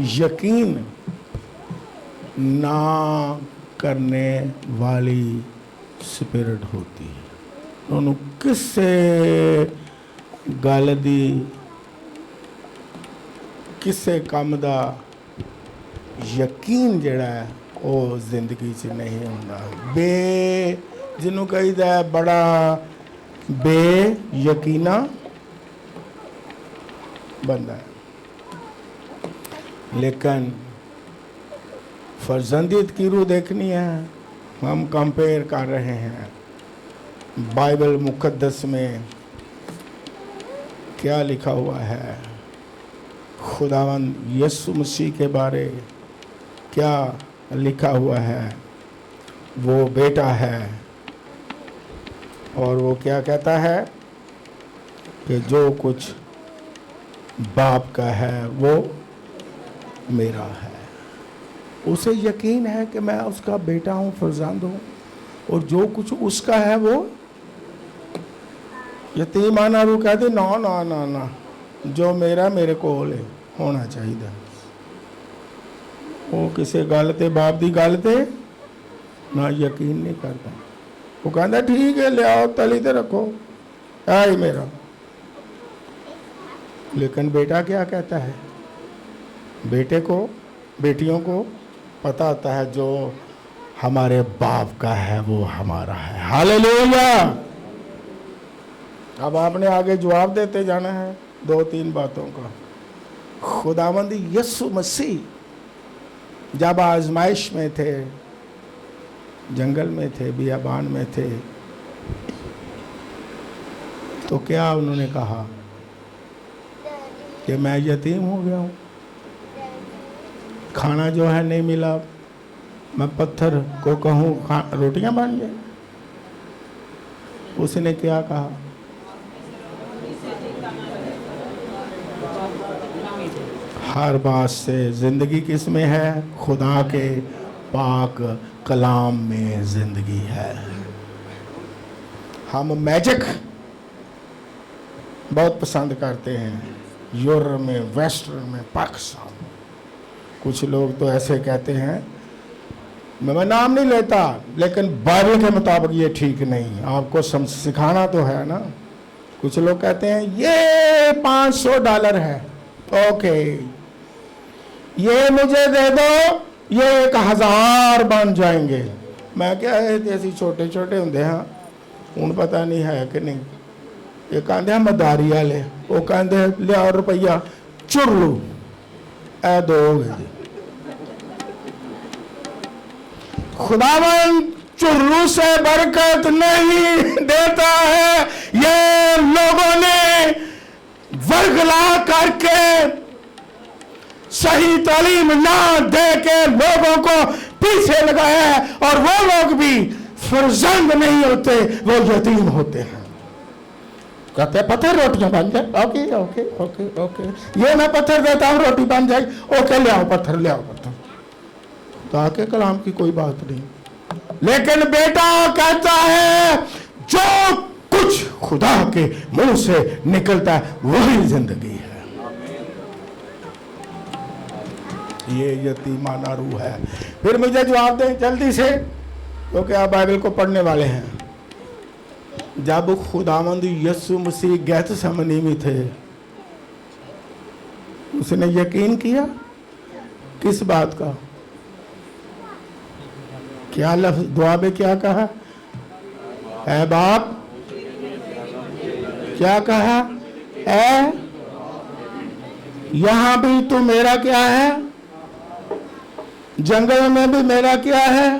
यकीन ना करने वाली स्पिरिट होती है। उन्होंने किससे गल दी, किसे काम दा यकीन जड़ा है वो जिंदगी च नहीं होता। जिन्हों कहीदा है बड़ा बेयकीना बंदा है। लेकिन फर्जंदियत की रूह देखनी है। हम कंपेयर कर रहे हैं बाइबल मुकद्दस में क्या लिखा हुआ है, खुदावंद यीशु मसीह के बारे क्या लिखा हुआ है। वो बेटा है और वो क्या कहता है कि जो कुछ बाप का है वो मेरा है। उसे यकीन है कि मैं उसका बेटा हूँ, फर्जंद हूँ, और जो कुछ उसका है वो यतीमाना रूह कहते ना ना ना ना, जो मेरा मेरे को होना चाहिए। वो किसी गल ते बाप की गल ते ना यकीन नहीं करता। वो कहता ठीक है लियाओ तली ते रखो, है ही मेरा। लेकिन बेटा क्या कहता है? बेटे को, बेटियों को पता होता है जो हमारे बाप का है वो हमारा है। हालेलुया। अब आपने आगे जवाब देते जाना है दो तीन बातों का। खुदावंद यीशु मसीह जब आजमाइश में थे, जंगल में थे, बियाबान में थे, तो क्या उन्होंने कहा कि मैं यतीम हो गया हूँ, खाना जो है नहीं मिला, मैं पत्थर को कहूँ रोटियां बन जाए? उसने क्या कहा? हर बात से जिंदगी किस में है? खुदा के पाक कलाम में जिंदगी है। हम मैजिक बहुत पसंद करते हैं, यूरोप में, वेस्टर्न में, पाकिस्तान में। कुछ लोग तो ऐसे कहते हैं, मैं नाम नहीं लेता, लेकिन बाइबल के मुताबिक ये ठीक नहीं। आपको सिखाना तो है ना। कुछ लोग कहते हैं ये $500 है, ओके, ये मुझे दे दो, ये 1000 बन जाएंगे। मैं क्या है, ऐसे छोटे छोटे होंगे हाँ, हूँ पता नहीं है कि नहीं। ये कहते हैं मदारी वाले, वो कहते लिया रुपया चुर लो, ऐ दोगे जी। खुदावन चुर्रू से बरकत नहीं देता है। ये लोगों ने वर्गला करके, सही तालीम ना दे के लोगों को पीछे लगाया है, और वो लोग भी फर्जंद नहीं होते, वो यतीम होते हैं। कहते हैं पत्थर रोटियां बन जाए, ओके ओके ओके ओके, ये मैं पत्थर देता हूँ रोटी बन जाए, ओके ले आओ पत्थर, ले आओ पत्थर। तो आके कलाम की कोई बात नहीं, लेकिन बेटा कहता है जो कुछ खुदा के मुंह से निकलता है वही जिंदगी है। ये यतीमाना रूह है। फिर मुझे जवाब दें जल्दी से, क्योंकि आप बाइबल को पढ़ने वाले हैं। जब खुदावंद यीशु मसीह गेतसेमनी में थे, उसने यकीन किया किस बात का? क्या लफ्ज दुआ में क्या कहा? ऐ बाप, क्या कहा? ऐ यहां भी तू मेरा क्या है, जंगल में भी मेरा क्या है।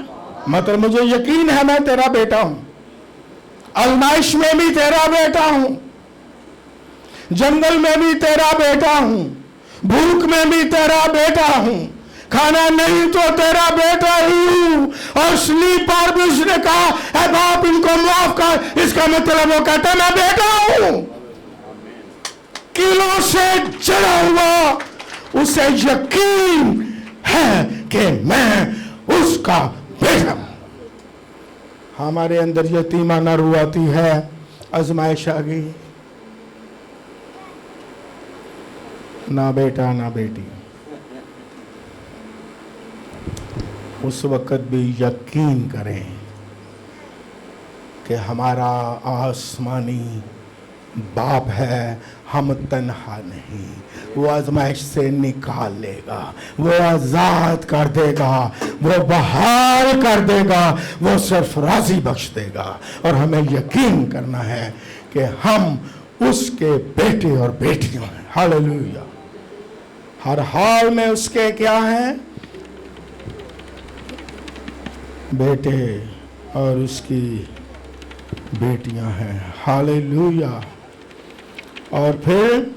मतलब मुझे यकीन है मैं तेरा बेटा हूं, आजमाइश में भी तेरा बेटा हूं, जंगल में भी तेरा बेटा हूं, भूख में भी तेरा बेटा हूं, खाना नहीं तो तेरा बेटा ही हूं। और स्लीप पर भी उसने कहा ऐ बाप इनको माफ कर, इसका मतलब वो कहता मैं बेटा हूं। किलों से जड़ा हुआ उसे यकीन है कि मैं उसका बेटा हूं। हमारे अंदर यतीमाना रूह आती है, आजमाइश आ गई, ना बेटा ना बेटी, उस वक्त भी यकीन करें कि हमारा आसमानी बाप है, हम तन्हा नहीं, वो आजमाइश से निकाल लेगा, वो आजाद कर देगा, वो बहाल कर देगा, वो सरफराजी बख्श देगा। और हमें यकीन करना है कि हम उसके बेटे और बेटियां हैं। हालेलुया। हर हाल में उसके क्या हैं? बेटे और उसकी बेटियां हैं। हालेलुया। और फिर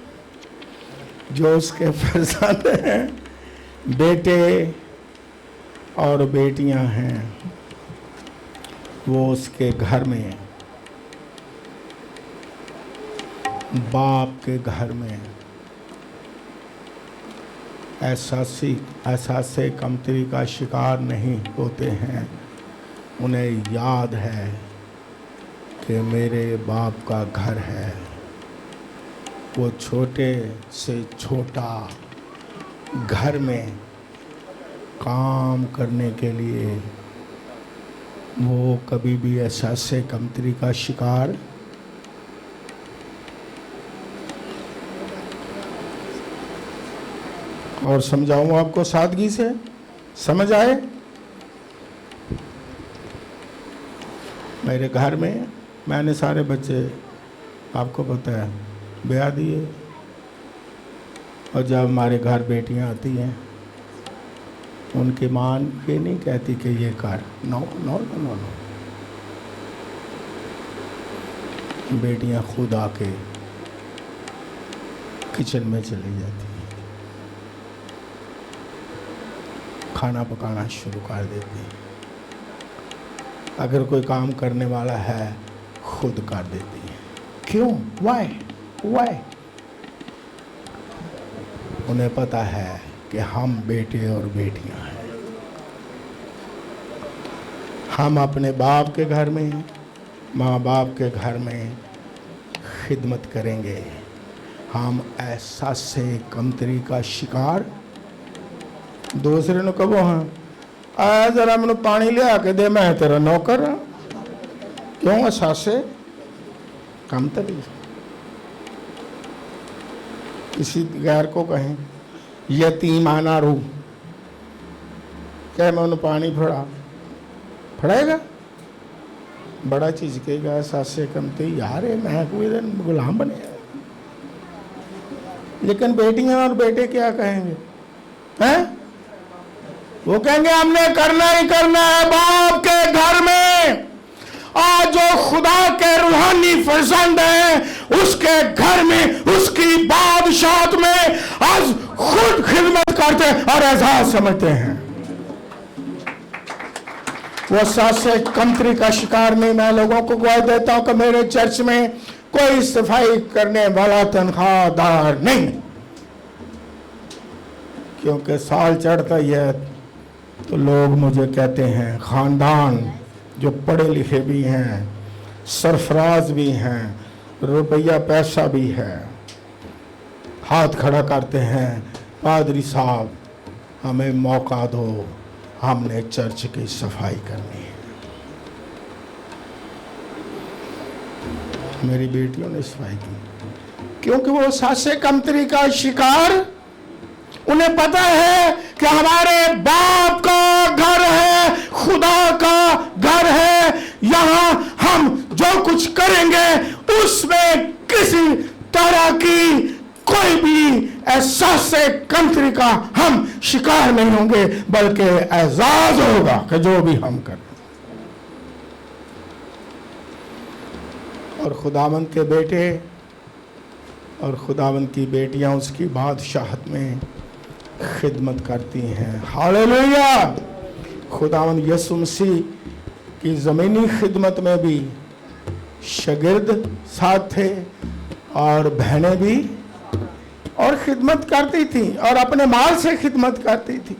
जो उसके फर्जंद हैं, बेटे और बेटियां हैं, वो उसके घर में, बाप के घर में एहसासे कमतरी का शिकार नहीं होते हैं। उन्हें याद है कि मेरे बाप का घर है। वो छोटे से छोटा घर में काम करने के लिए वो कभी भी एहसासे कमतरी का शिकार और समझाऊं आपको सादगी से, समझ आए? मेरे घर में मैंने सारे बच्चे, आपको पता है, ब्याह दिए, और जब हमारे घर बेटियां आती हैं उनकी मां ये नहीं कहती कि ये कर, no no no no no, बेटियां खुद आके किचन में चली जाती हैं, खाना पकाना शुरू कर देती हैं। अगर कोई काम करने वाला है खुद कर देती है। क्यों? वाई? उन्हें पता है कि हम बेटे और बेटियां हैं। हम अपने बाप के घर में, माँ बाप के घर में खिदमत करेंगे। हम एहसासे कमतरी का शिकार दूसरे ने कहो हाँ आ जरा मैनू पानी लिया के दे, मैं तेरा नौकर हाँ। क्यों? एहसासे कमतरी। किसी गैर को कहें यतीमाना रूह, क्या मैं उन्हें पानी फड़ाएगा? बड़ा चीज कहेगा एहसासे कमतरी, यार ये मैं कोई दिन गुलाम बने। लेकिन बेटियां और बेटे क्या कहेंगे? हैं? वो कहेंगे हमने करना ही करना है बाप के घर में। आज जो खुदा के रूहानी फर्जंद है उसके घर में, उसकी बादशाहत में आज खुद खिदमत करते और एजाज समझते हैं। वो सासे कमतरी का शिकार नहीं। मैं लोगों को गवाही देता हूं कि मेरे चर्च में कोई सफाई करने वाला तनख्वाहदार नहीं, क्योंकि साल चढ़ता ही है तो लोग मुझे कहते हैं, ख़ानदान जो पढ़े लिखे भी हैं, सरफराज भी हैं, रुपया पैसा भी है, हाथ खड़ा करते हैं, पादरी साहब हमें मौका दो, हमने चर्च की सफाई करनी है। मेरी बेटियों ने सफाई की क्योंकि वो सासे कमतरी का शिकार, उन्हें पता है कि हमारे बाप का घर है, खुदा का घर है, यहां हम जो कुछ करेंगे उसमें किसी तरह की कोई भी एहसास कमतरी का हम शिकार नहीं होंगे, बल्कि एजाज होगा कि जो भी हम करें। और खुदावंद के बेटे और खुदावंद की बेटियां उसकी बादशाहत में खिदमत करती हैं। हालेलुया। खुदावंद यीशु मसीह की ज़मीनी खिदमत में भी शागिर्द साथ थे और बहनें भी, और खिदमत करती थी और अपने माल से खिदमत करती थी।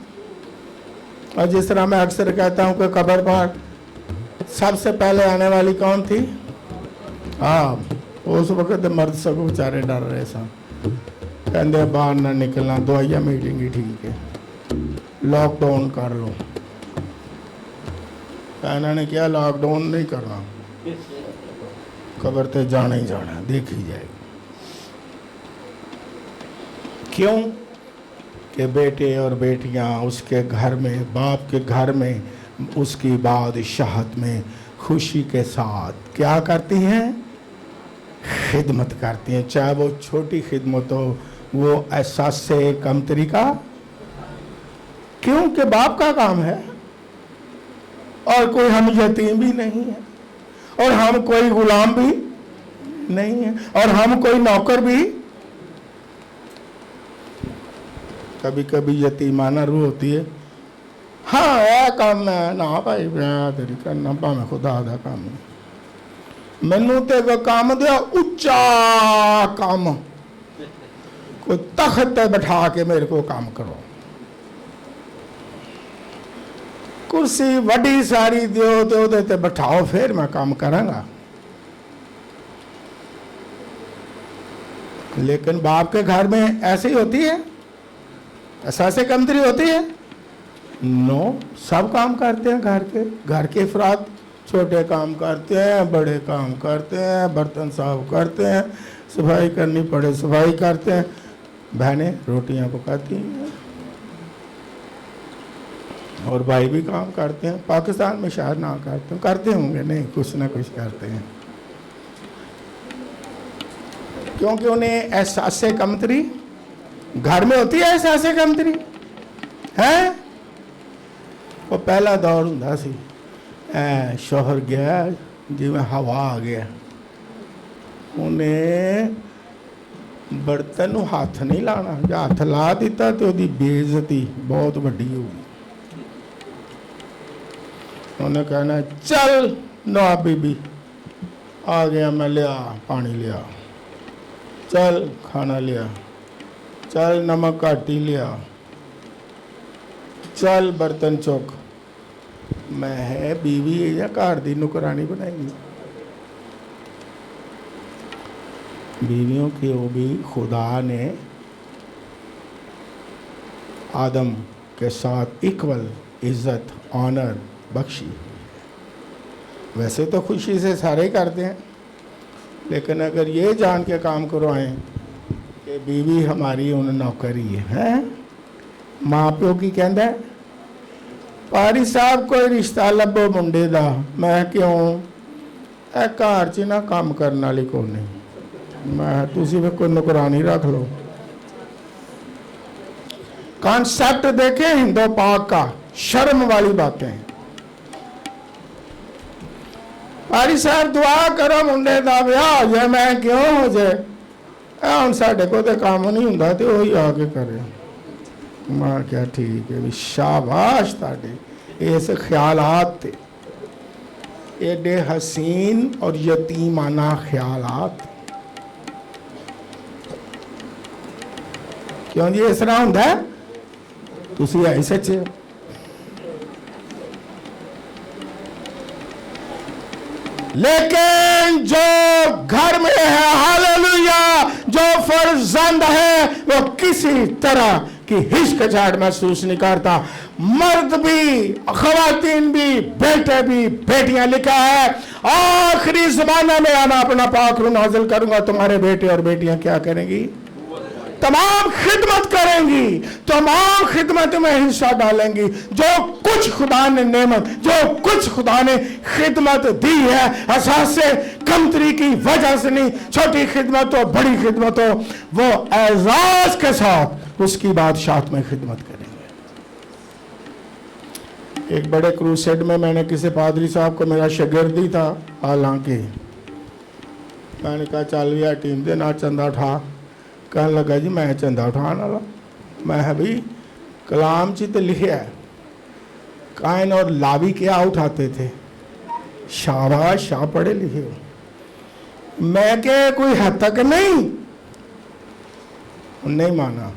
और जिस तरह मैं अक्सर कहता हूँ कि कब्र पर सबसे पहले आने वाली कौन थी? हाँ, उस वक्त मर्द सब बेचारे डर रहे सन, कहते बाहर ना निकलना, दवाइयाँ मिलेंगी, ठीक है, लॉकडाउन कर लो। इन्होंने क्या लॉकडाउन नहीं करना, कब्र ते जाना ही जाना, देखी जाएगी। क्यों? कि बेटे और बेटियां उसके घर में, बाप के घर में, उसकी बादशाहत में खुशी के साथ क्या करती हैं? खिदमत करती हैं, चाहे वो छोटी खिदमत हो, वो एहसास से कमतरी का, क्योंकि बाप का काम है। और कोई हम यतीम भी नहीं है, और हम कोई गुलाम भी नहीं है, और हम कोई नौकर भी। कभी कभी यतीमाना रूह होती है, हाँ यह काम है ना भाई, मैं तेरी करना भावें खुदा दा काम है, मैनू ते वो काम दिया उच्चा काम, कोई तख्त पे बैठा के मेरे को काम करो, कुर्सी वड्डी सारी दियो तो उहदे ते बैठाओ, फिर मैं काम करांगा। लेकिन बाप के घर में ऐसे ही होती है, ऐसे कमतरी होती है? नो, सब काम करते हैं घर के अफराद, छोटे काम करते हैं, बड़े काम करते हैं, बर्तन साफ करते हैं, सफाई करनी पड़े सफाई करते हैं, बहनें रोटियां पकाती हैं, और भाई भी काम करते हैं। पाकिस्तान में शायद ना करते होंगे, नहीं कुछ ना कुछ करते हैं, क्योंकि उन्हें एहसास कमतरी घर में होती है। एहसास कमतरी है वो पहला दौर हुंदा सी, शोहर गया जिवें हवा आ गया, उन्हें बर्तन नूं हथ नहीं लाना, जे हथ ला दिता तो उसकी बेइज्जती बहुत वड्डी होगी। उन्हें कहना चल ना बीबी आ गया, मैं लिया पानी लिया, चल खाना लिया, चल नमक घट ही लिया, चल बर्तन चुक। मैं है बीवी या घर की नौकरानी बनाई। बीवियों की वो भी खुदा ने आदम के साथ इक्वल इज्जत ऑनर बख्शी। वैसे तो खुशी से सारे करते हैं, लेकिन अगर ये जान के काम करवाएं कि बीवी हमारी उन नौकरी है, माँ प्यो की कहता है पारी साहब कोई रिश्ता लभो मुंडे दा। मैं क्यों ए घर च ना काम करने वाली को नहीं, मैं तुसी भी कोई नौकरानी रख लो। कॉन्सेप्ट देखे हिंदू पाक का, शर्म वाली बातें। पारी साहब दुआ करो मुंडे दा ब्याह हो जाए, मैं क्यों हो जाए, हम साढ़े को तो काम नहीं हुंदा ते वही आके करे। मैं क्या ठीक है भी, शाबाश ताड़े इस ख्यालात थे, एडे हसीन और यतीमाना ख्यालात। क्यों जी इस तरह होंदा है? तुसी है सच्चे हो। लेकिन जो घर में है, हालेलुया, जो फर्जंद है, वो किसी तरह की हिचकिचाहट महसूस नहीं करता। मर्द भी, खवातीन भी, बेटे भी, बेटियां, लिखा है आखिरी ज़माने में आना अपना पाक रूह नाज़िल करूंगा, तुम्हारे बेटे और बेटियां क्या करेंगी? तमाम खिदमत करेंगी, तमाम खिदमत में हिस्सा डालेंगी। जो कुछ खुदा ने नेमत, जो कुछ खुदा ने खिदमत दी है, एहसास से कमतरी की वजह से नहीं, छोटी खिदमत हो बड़ी खिदमत हो, वो एजाज के साथ उसकी बादशाहत में खिदमत करेंगे। एक बड़े क्रूसेड में मैंने किसी पादरी साहब को, मेरा शागिर्द ही था हालांकि, मैंने कहा चल भैया टीम दे ना चंदा उठा। कहने लगा जी मैं चंदा उठाने वाला, मैं भाई कलाम च तो लिखा है कायन और लावी क्या उठाते थे, शाबाश शाह पढ़े लिखे हो। मैं क्या कोई हद तक नहीं माना।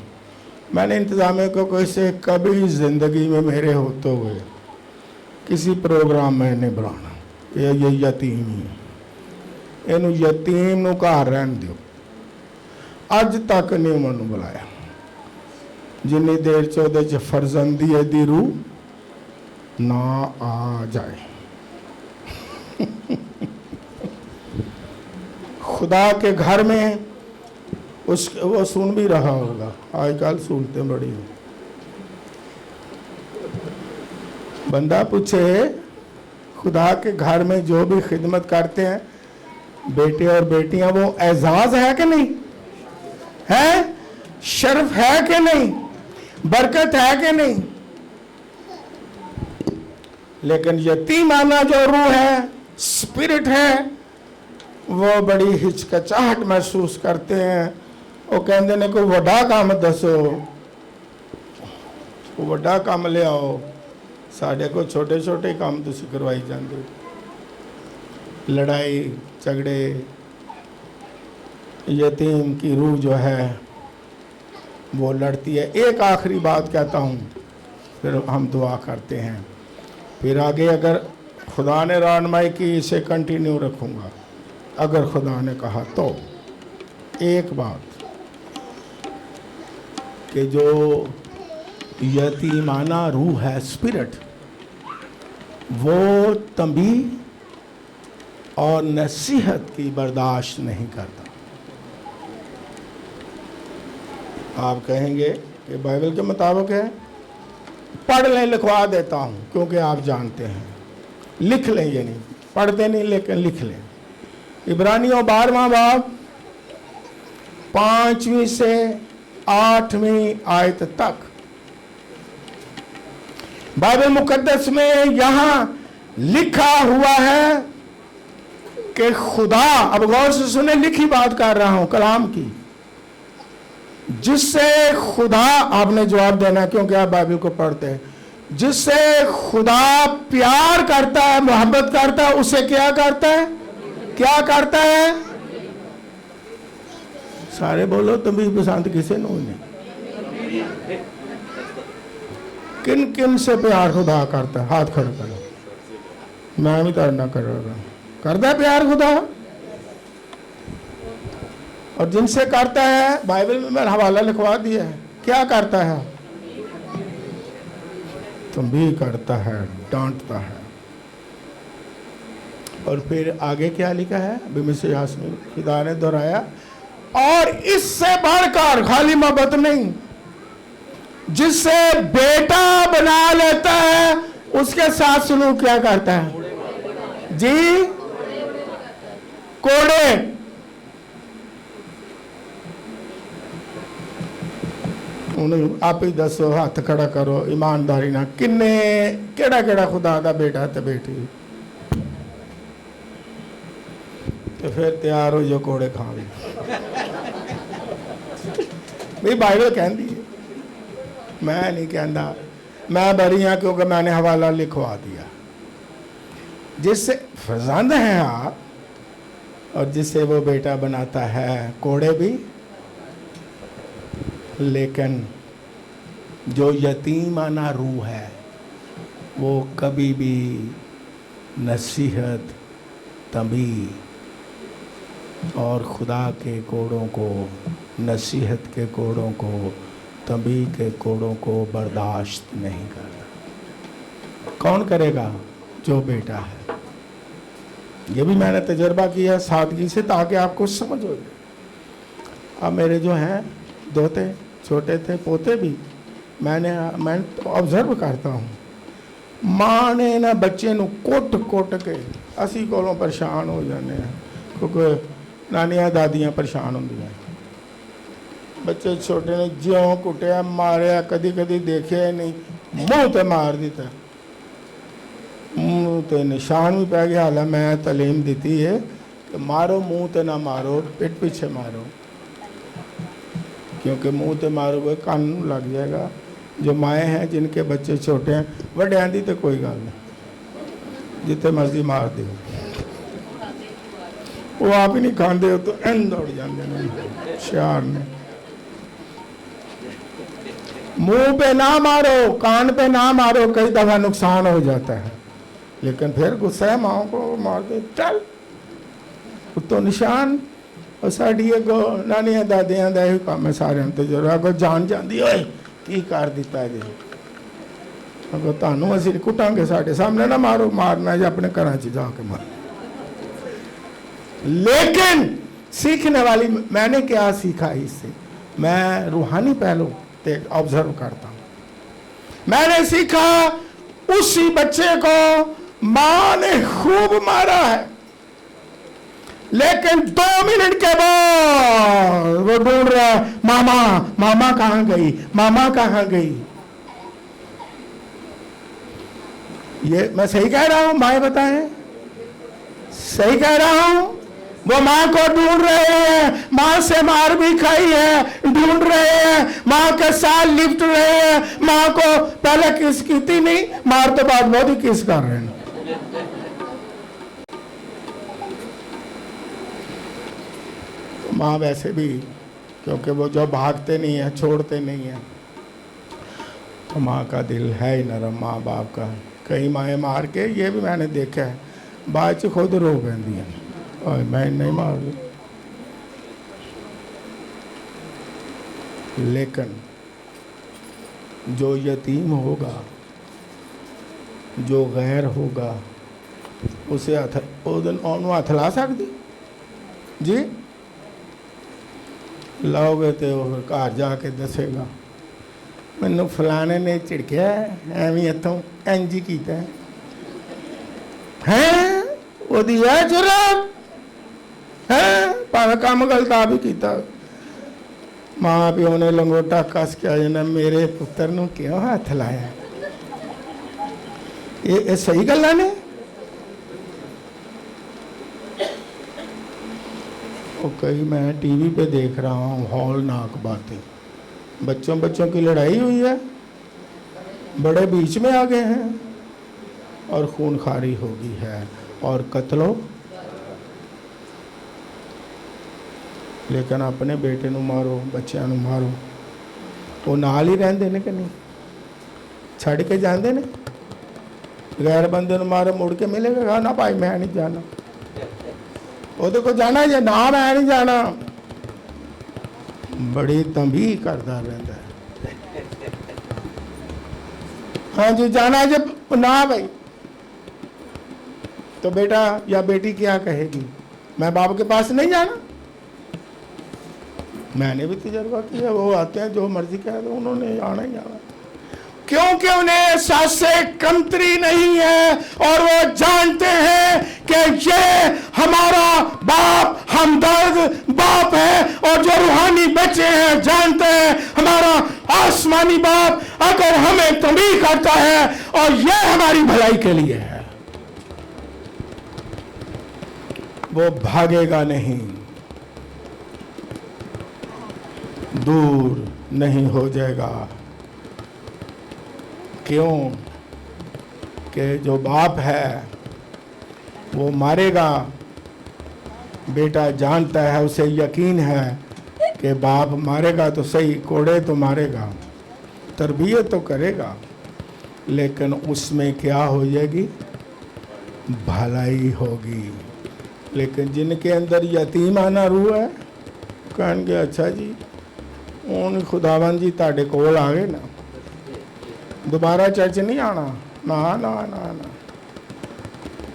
मैंने इंतजामिया को कैसे कभी जिंदगी में मेरे होते हुए किसी प्रोग्राम में नहीं बुलाना। ये यतीम ही है, इनू यतीम नू घर रहन दियो। अज तक नहीं उन्होंने बुलाया जिन्नी देर च उहदे च फर्जंदी दी रूह ना आ जाए। खुदा के घर में वो सुन भी रहा होगा, आजकल सुनते बड़ी हो। बंदा पूछे खुदा के घर में जो भी खिदमत करते हैं बेटे और बेटियां, वो एजाज है कि नहीं है? शर्फ है कि नहीं? बरकत है कि नहीं? लेकिन यतीमाना जो रूह है, स्पिरिट है, वो बड़ी हिचकिचाहट महसूस करते हैं। वो कहते ने कोई वड्डा काम दसो, वड्डा काम ले आओ, साढ़े को छोटे छोटे काम तुसीं करवाई जाते। लड़ाई झगड़े, यतीम की रूह जो है वो लड़ती है। एक आखिरी बात कहता हूँ, फिर हम दुआ करते हैं, फिर आगे अगर खुदा ने रहनुमाई की इसे कंटिन्यू रखूँगा, अगर खुदा ने कहा तो। एक बात कि जो यतीमाना रूह है, स्पिरिट, वो तंबीह और नसीहत की बर्दाश्त नहीं करता। आप कहेंगे कि बाइबल के मुताबिक है, पढ़ लें, लिखवा देता हूँ, क्योंकि आप जानते हैं। लिख लें, ये नहीं पढ़ते नहीं लेकिन लिख लें। इब्रानियों 12वां बाब 5वीं से 8वीं आयत तक बाइबल मुकद्दस में यहाँ लिखा हुआ है कि खुदा, अब गौर से सुने, लिखी बात कर रहा हूं कलाम की, जिससे खुदा, आपने जवाब देना क्योंकि आप बाइबल को पढ़ते हैं, जिससे खुदा प्यार करता है, मोहब्बत करता है, उसे क्या करता है? क्या करता है? सारे बोलो तभी पसंद किसे नहीं। किन किन से प्यार खुदा करता है? हाथ खड़े करो, मैं भी करना करूँगा। करता है प्यार खुदा, और जिनसे करता है, बाइबल में मैंने हवाला लिखवा दिया है, क्या करता है? तुम भी करता है, डांटता है। और फिर आगे क्या लिखा है? अभी मिस्टर यास्मीन खुदा ने दोहराया, और इससे बढ़कर खाली मोहब्बत नहीं, जिससे बेटा बना लेता है, उसके साथ सलूक क्या करता है जी? कोड़े। उन्हें आप ही दसो, हाथ खड़ा करो ईमानदारी ना, किन्ने केड़ा केड़ा खुदा दा बेटा ते बेटी, तो फिर तैयार हो जो कोड़े खा ली। भाई बाइबल कहती है, मैं नहीं कहता, मैं बरी हाँ क्योंकि मैंने हवाला लिखवा दिया। जिससे फर्जंद है आप, और जिससे वो बेटा बनाता है, कोड़े भी। लेकिन जो यतीमाना रूह है, वो कभी भी नसीहत तंबी और खुदा के कोड़ों को, नसीहत के कोड़ों को, तंबी के कोड़ों को बर्दाश्त नहीं करता। कौन करेगा? जो बेटा है। ये भी मैंने तजर्बा किया सादगी से, ताकि आपको समझ हो जाए। अब मेरे जो हैं दोते छोटे थे, पोते भी, मैं तो ऑब्जर्व करता हूँ, माँ ने ना बच्चे ਨੂੰ ਕੁੱਟ ਕੇ ਅਸੀਂ ਕੋਲੋਂ ਪਰੇਸ਼ਾਨ ਹੋ ਜਾਂਦੇ ਹਾਂ, ਕਿਉਂਕਿ ਨਾਨੀਆਂ ਦਾਦੀਆਂ ਪਰੇਸ਼ਾਨ ਹੁੰਦੀਆਂ। ਬੱਚੇ ਛੋਟੇ ਨੇ ਜਿਉਂ ਕੁੱਟਿਆ ਮਾਰਿਆ, ਕਦੀ ਕਦੀ ਦੇਖਿਆ ਹੀ ਨਹੀਂ, ਮੂੰਹ ਤੇ ਮਾਰ ਦਿੱਤਾ, ਮੂੰਹ ਤੇ ਨਿਸ਼ਾਨ ਵੀ ਪੈ ਗਿਆ। ਹਾਲੇ ਮੈਂ ਤਾਲੀਮ ਦਿੱਤੀ ਹੈ ਕਿ ਮਾਰੋ ਮੂੰਹ ਤੇ ਨਾ ਮਾਰੋ, ਪਿੱਠ ਪਿੱਛੇ ਮਾਰੋ, क्योंकि मुँह तो मारोगे कान लग जाएगा। जो माएँ हैं जिनके बच्चे छोटे हैं, वड्डियां दी तो कोई गल नहीं, जिथे मर्जी मार दो, वो आप ही नहीं खाते हो तो इन दौड़ जाते हैं शार ने। मुंह पे ना मारो, कान पे ना मारो, कई दफा नुकसान हो जाता है, लेकिन फिर गुस्सा है माँ को मार दे, चल तो निशान। और साड़ी अगो नानिया दादियां का यही काम है सारे तो जरूर अगो जान जाती ओए की कर दिता जी, अगो तुहानू असीं कुटांगे, साढ़े सामने ना मारो, मारना जी अपने घर च जाके मार। लेकिन सीखने वाली मैंने क्या सीखा इससे, मैं रूहानी पहलू से ऑब्जर्व करता हूँ। मैंने सीखा उसी बच्चे को माँ ने खूब मारा है, लेकिन 2 मिनट के बाद वो ढूंढ रहा है, मामा मामा कहाँ गई, मामा कहाँ गई। ये मैं सही कह रहा हूँ? माए बताएं, सही कह रहा हूँ? वो माँ को ढूंढ रहे हैं, माँ से मार भी खाई है, ढूंढ रहे हैं, माँ के साथ लिपट रहे हैं, माँ को पहले किस की थी नहीं, मार तो बाद बहुत ही किस कर रहे हैं। माँ वैसे भी, क्योंकि वो जो भागते नहीं है, छोड़ते नहीं है, तो माँ का दिल है ही नरम, माँ बाप का। कई माएँ मार के, ये भी मैंने देखा है, बाद च खुद रो पैंदी हैं, और मैं नहीं मार दी। लेकिन जो यतीम होगा, जो गैर होगा, उसे हथ ला सकती जी? लाओगे तो वो घर जाके दसेगा, मैनू फलाने ने झिड़किया, एवं इतों इंज ही किया है, ओदी है जुर्रत है, भावें काम गलत आप ही किया। माँ प्यो ने लंगोटा कस के आ जाना, मेरे पुत्र नू क्यों हाथ लाया। ये सही गल्लां ने? कई मैं टीवी पे देख रहा हूँ हौलनाक बातें, बच्चों की लड़ाई हुई है, बड़े बीच में आ गए हैं और खूनखारी हो गई है और कत्लो। लेकिन अपने बेटे नू मारो, बच्चों नू मारो, वो नाल ही रहंदे ने कि नहीं, छड़ के जाते ने। गैर बंदे नू मारो, मुड़ के मिलेगा ना भाई मैं नहीं जाना, ਉਹਦੇ ਕੋ ਜਾਣਾ ਜੇ ਨਾ ਮੈਂ नहीं जाना, बड़ी तंबी करता रहता है। हाँ जी जाना जब ना भाई, तो बेटा या बेटी क्या कहेगी, मैं बाप के पास नहीं जाना। मैंने भी तजर्बा किया, वो आते हैं जो मर्जी कह दो, उन्होंने आना ही आना, क्योंकि उन्हें एहसास से कमतरी नहीं है और वो जानते हैं कि ये हमारा बाप हमदर्द बाप है, और जो रूहानी बच्चे हैं जानते हैं हमारा आसमानी बाप अगर हमें तंबीह करता है और ये हमारी भलाई के लिए है, वो भागेगा नहीं, दूर नहीं हो जाएगा। क्यों कि जो बाप है वो मारेगा, बेटा जानता है, उसे यकीन है कि बाप मारेगा तो सही, कोड़े तो मारेगा, तरबियत तो करेगा, लेकिन उसमें क्या हो जाएगी, भलाई होगी, लेकिन जिनके अंदर यतीमाना रूह है कहणगे अच्छा जी ਹੁਣ खुदावन जी ਤੁਹਾਡੇ ਕੋਲ ਆ ਗਏ ਨਾ ਦੁਬਾਰਾ ਚਰਚ ਨਹੀਂ ਆਣਾ ਨਾ ਨਾ ਨਾ ਨਾ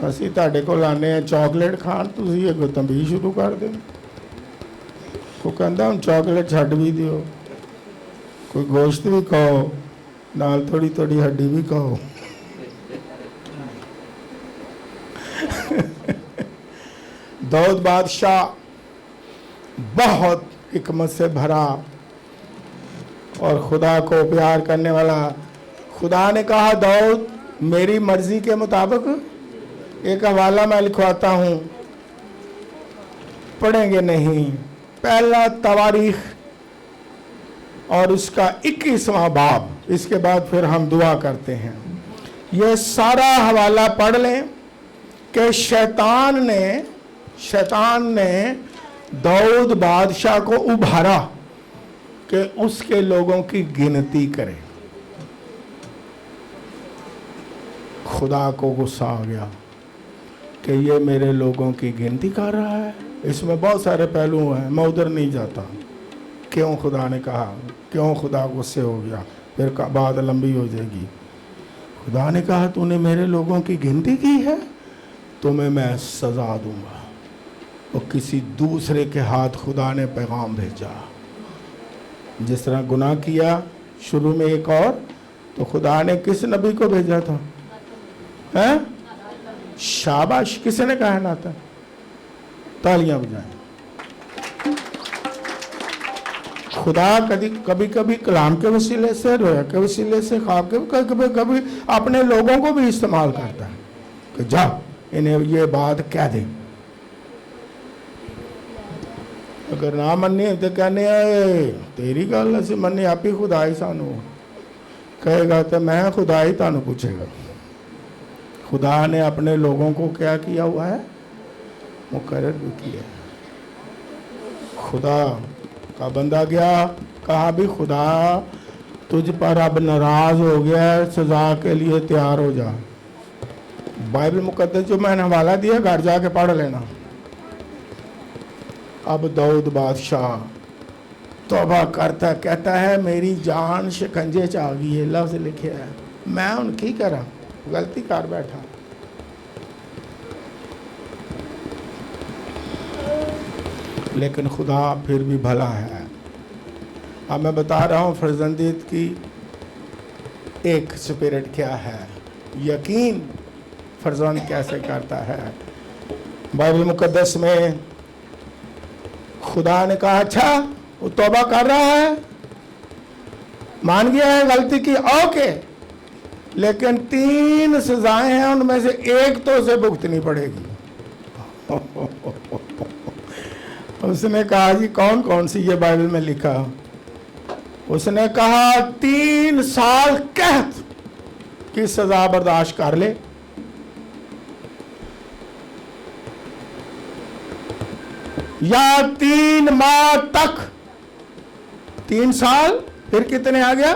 ਅਸੀਂ ਤੁਹਾਡੇ ਕੋਲ ਆਨੇ ਆ ਚਾਕਲੇਟ ਖਾਣ ਤੁਸੀਂ ਅੱਗੋਂ ਤੰਬੀ ਸ਼ੁਰੂ ਕਰ ਦਿਓ ਉਹ ਕਹਿੰਦਾ ਹੁਣ ਚਾਕਲੇਟ ਛੱਡ ਵੀ ਦਿਓ ਕੋਈ ਗੋਸ਼ਤ ਵੀ ਖਾਓ ਨਾਲ ਥੋੜੀ ਥੋੜੀ ਹੱਡੀ ਵੀ ਖਾਓ दाऊद बादशाह बहुत हिकमत से भरा और खुदा को प्यार करने वाला। खुदा ने कहा दाऊद मेरी मर्जी के मुताबिक एक हवाला मैं लिखवाता हूँ, पढ़ेंगे नहीं, पहला तवारीख और उसका 21वां बाब, इसके बाद फिर हम दुआ करते हैं। ये सारा हवाला पढ़ लें कि शैतान ने दाऊद बादशाह को उभारा कि उसके लोगों की गिनती करे। खुदा को गुस्सा आ गया कि ये मेरे लोगों की गिनती कर रहा है। इसमें बहुत सारे पहलू हैं, मैं उधर नहीं जाता। क्यों खुदा ने कहा, क्यों खुदा गुस्से हो गया, फिर बात लंबी हो जाएगी। खुदा ने कहा तूने मेरे लोगों की गिनती की है, तुम्हें मैं सजा दूंगा। और किसी दूसरे के हाथ खुदा ने पैगाम भेजा। जिस तरह गुनाह किया शुरू में एक और, तो खुदा ने किस नबी को भेजा था? हैं? शाबाश, किसने कहा ना था? तालियां बजाएं। खुदा कभी कभी कलाम के वसीले से, रोया के वसीले से, ख्वाब के कभी कभी अपने लोगों को भी इस्तेमाल करता है कि जा इन्हें ये बात कह दे। अगर ना मन्नी तो कहने तेरी गल असी मन्नी आप ही खुदा ही सानू कहेगा तो मैं खुदा ही तानू पूछेगा। खुदा ने अपने लोगों को क्या किया हुआ है? मुकर्रर भी किया। खुदा का बंदा गया, कहा भी खुदा तुझ पर अब नाराज हो गया, सजा के लिए तैयार हो जा। बाइबल मुकद्दस जो मैंने हवाला दिया घर जाके पढ़ लेना। अब दाऊद बादशाह तौबा करता, कहता है मेरी जान शिकंजे च आ गई है। लफ्ज लिखे है, मैं हुण की करा, गलती कर बैठा। लेकिन खुदा फिर भी भला है। अब मैं बता रहा हूँ फर्जंदीद की एक स्पिरिट क्या है, यकीन फर्जंद कैसे करता है। बाइबल मुकद्दस में खुदा ने कहा अच्छा वो तौबा कर रहा है, मान गया है गलती की, ओके, लेकिन 3 सजाएं हैं, उनमें से एक तो उसे भुगतनी पड़ेगी। उसने कहा जी कौन कौन सी? ये बाइबल में लिखा। उसने कहा 3 साल कैद की सजा बर्दाश्त कर ले, या 3 माह तक। 3 साल फिर कितने आ गया?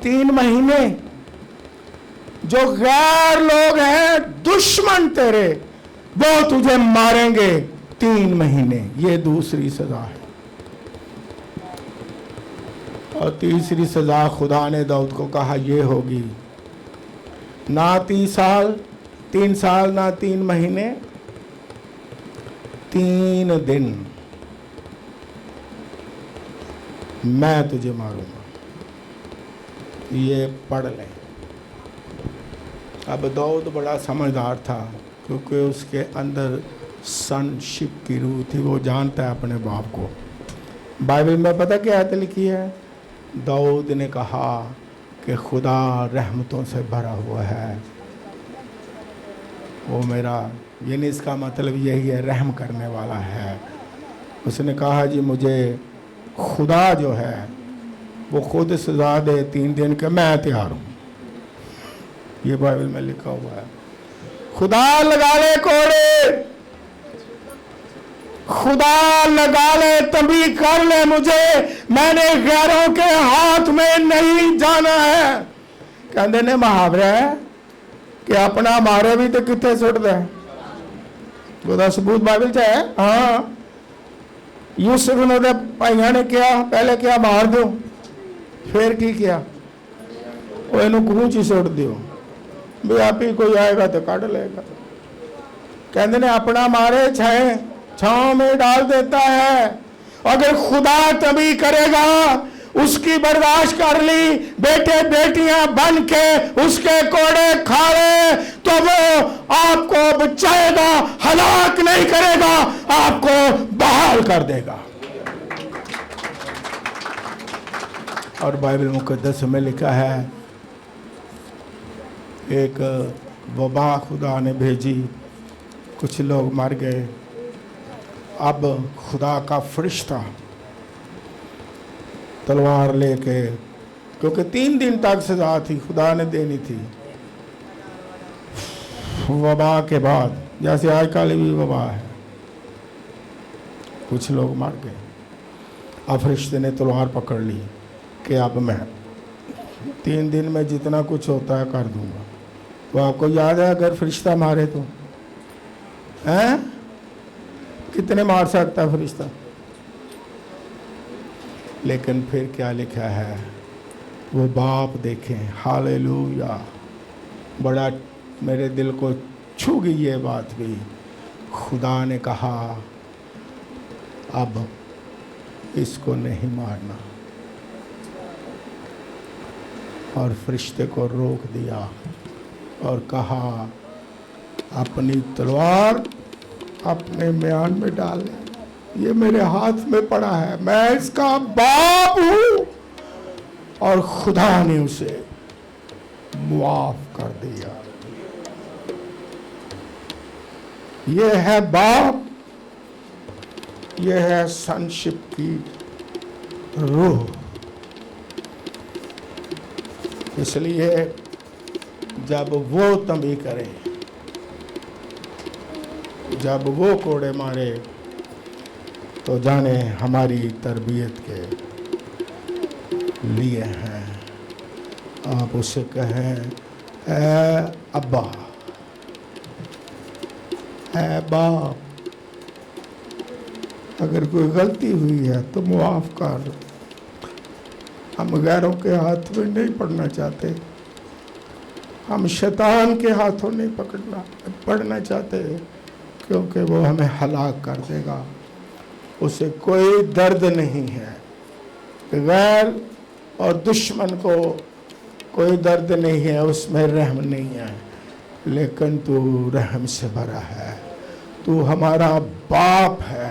3 महीने। जो गैर लोग हैं, दुश्मन तेरे, वो तुझे मारेंगे 3 महीने। ये दूसरी सजा है। और तीसरी सजा खुदा ने दाऊद को कहा ये होगी, ना 3 साल ना 3 महीने, 3 दिन मैं तुझे मारूंगा। ये पढ़ लें। अब दाऊद बड़ा समझदार था क्योंकि उसके अंदर सनशिप की रूह थी, वो जानता है अपने बाप को। बाइबल में पता क्या आयत लिखी है? दाऊद ने कहा कि खुदा रहमतों से भरा हुआ है, वो मेरा, यानी इसका मतलब यही है रहम करने वाला है। उसने कहा जी मुझे खुदा जो है वो खुद सजा दे 3 दिन के, मैं तैयार हूँ। ये बाइबल में लिखा हुआ है। खुदा लगा ले कोड़े, खुदा लगा ले तंबी कर ले मुझे, मैंने गैरों के हाथ में नहीं जाना है। कहते ने मुहावरा है कि अपना मारे भी तो कितने सुट दे। ਉਹਦਾ ਸਬੂਤ ਬਾਈਬਲ 'ਚ ਹੈ। ਹਾਂ, ਯੂਸਫ ਨੂੰ ਉਹਦੇ ਭਾਈਆਂ ਨੇ ਕਿਹਾ, ਪਹਿਲੇ ਕਿਹਾ ਮਾਰ ਦਿਓ, ਫਿਰ ਕੀ ਕਿਹਾ, ਉਹ ਇਹਨੂੰ ਖੂਹ 'ਚ ਸੁੱਟ ਦਿਓ, ਵੀ ਆਪ ਹੀ ਕੋਈ ਆਏਗਾ तो ਕੱਢ ਲਏਗਾ। कहते ने अपना मारे छांव में डाल देता है। अगर खुदा तभी करेगा, उसकी बर्दाश्त कर ली, बेटे बेटियां बन के उसके कोड़े खाए, तो वो आपको बचाएगा, हलाक नहीं करेगा, आपको बहाल कर देगा। और बाइबल मुकद्दस में लिखा है, एक वबा खुदा ने भेजी, कुछ लोग मर गए। अब खुदा का फरिश्ता तलवार लेके, क्योंकि 3 दिन तक सजा थी खुदा ने देनी थी, वबा के बाद, जैसे आजकल भी वबा है, कुछ लोग मर गए। अब फरिश्ते ने तलवार पकड़ ली कि अब मैं 3 दिन में जितना कुछ होता है कर दूंगा। तो आपको याद है अगर फरिश्ता मारे तो हैं, कितने मार सकता है फरिश्ता? लेकिन फिर क्या लिखा है, वो बाप देखें, हालेलुया, बड़ा मेरे दिल को छू गई ये बात भी। खुदा ने कहा अब इसको नहीं मारना, और फरिश्ते को रोक दिया और कहा अपनी तलवार अपने म्यान में डाल ले, ये मेरे हाथ में पड़ा है, मैं इसका बाप हूं। और खुदा ने उसे मुआफ कर दिया। ये है बाप, ये है सनशिप की रूह। इसलिए जब वो तंबी करे, जब वो कोड़े मारे, तो जाने हमारी तरबियत के लिए हैं। आप उसे कहें ऐ अब्बा, ऐ बाप, अगर कोई गलती हुई है तो मुआफ कर। हम गैरों के हाथ में नहीं पड़ना चाहते, हम शैतान के हाथों नहीं पड़ना चाहते, क्योंकि वो हमें हलाक कर देगा। उसे कोई दर्द नहीं है, गैर और दुश्मन को कोई दर्द नहीं है, उसमें रहम नहीं है, लेकिन तू रहम से भरा है। तू हमारा बाप है,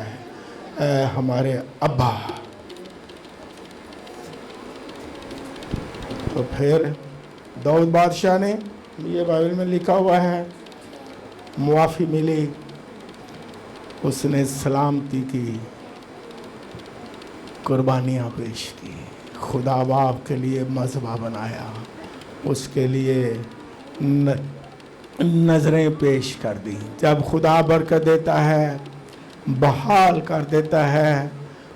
ऐ हमारे अब्बा। तो फिर दाऊद बादशाह ने, ये बाइबल में लिखा हुआ है, मुआफ़ी मिली, उसने सलामती की, कुर्बानियाँ पेश की, खुदा बाप के लिए मज़बा बनाया, उसके लिए नज़रें पेश कर दी। जब खुदा बरकत देता है, बहाल कर देता है,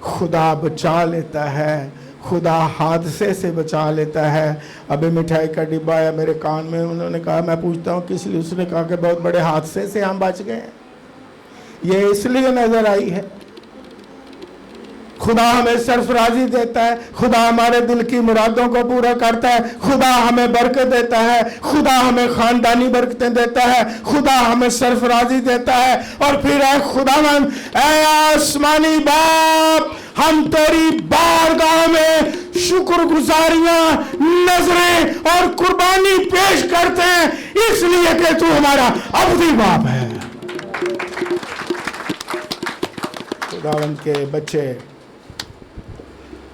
खुदा बचा लेता है, खुदा हादसे से बचा लेता है। अभी मिठाई का डिब्बा आया मेरे कान में, उन्होंने कहा, मैं पूछता हूँ किस लिए, उसने कहा कि बहुत बड़े हादसे से हम बच गए। ये इसलिए नजर आई है, खुदा हमें सरफराजी देता है, खुदा हमारे दिल की मुरादों को पूरा करता है, खुदा हमें बरकत देता है, खुदा हमें खानदानी बरकतें देता है, खुदा हमें सरफराजी देता है। और फिर है खुदावन, ऐ आसमानी बाप, हम तेरी बारगाह में शुक्रगुजारियां, नजरें और कुर्बानी पेश करते हैं, इसलिए कि तू हमारा अब्दी बाप है। खुदावंत के बच्चे,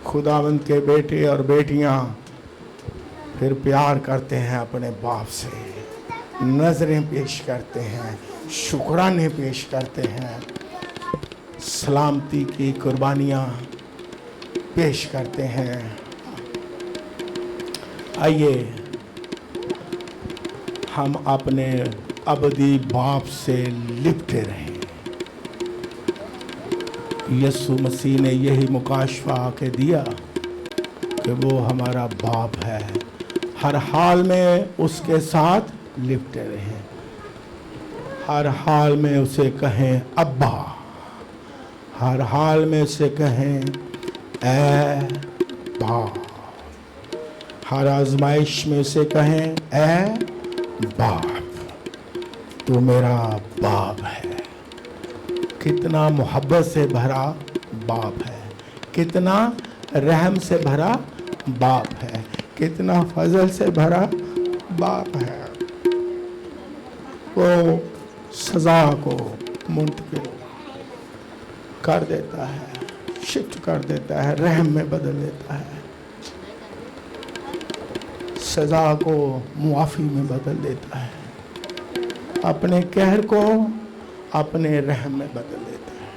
खुदावंत के बेटे और बेटियां फिर प्यार करते हैं अपने बाप से, नजरें पेश करते हैं, शुक्राने पेश करते हैं, सलामती की कुर्बानियां पेश करते हैं। आइए हम अपने अबदी बाप से लिपटे रहें। यीशु मसीह ने यही मुकाशफा आके दिया कि वो हमारा बाप है, हर हाल में उसके साथ लिपटे रहें। हर हाल में उसे कहें अब्बा, हर हाल में उसे कहें ऐ बाप, हर आजमाइश में उसे कहें ऐ बाप, तू मेरा बाप है। कितना मोहब्बत से भरा बाप है, कितना रहम से भरा बाप है, कितना फजल से भरा बाप है। वो सजा को मुंतकिल कर देता है, शिफ्ट कर देता है, रहम में बदल देता है, सजा को मुआफ़ी में बदल देता है, अपने कहर को अपने रहम में बदल देता है,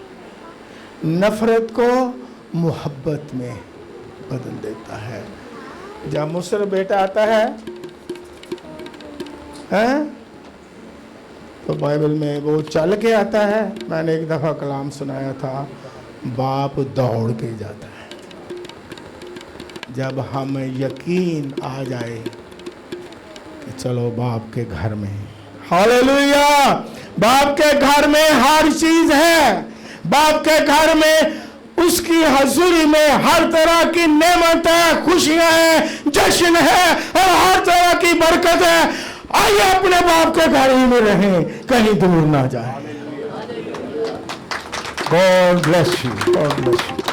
नफ़रत को मोहब्बत में बदल देता है। जब मुसर बेटा आता है तो बाइबल में वो चल के आता है। मैंने एक दफ़ा कलाम सुनाया था, बाप दौड़ के जाता है। जब हम यकीन आ जाए कि चलो बाप के घर में, हालेलुया, बाप के घर में हर चीज है, बाप के घर में उसकी हजूरी में हर तरह की नेमत है, खुशियां हैं, जश्न है और हर तरह की बरकत है। आइए अपने बाप के घर ही में रहें, कहीं दूर ना जाए। God bless you, God bless you.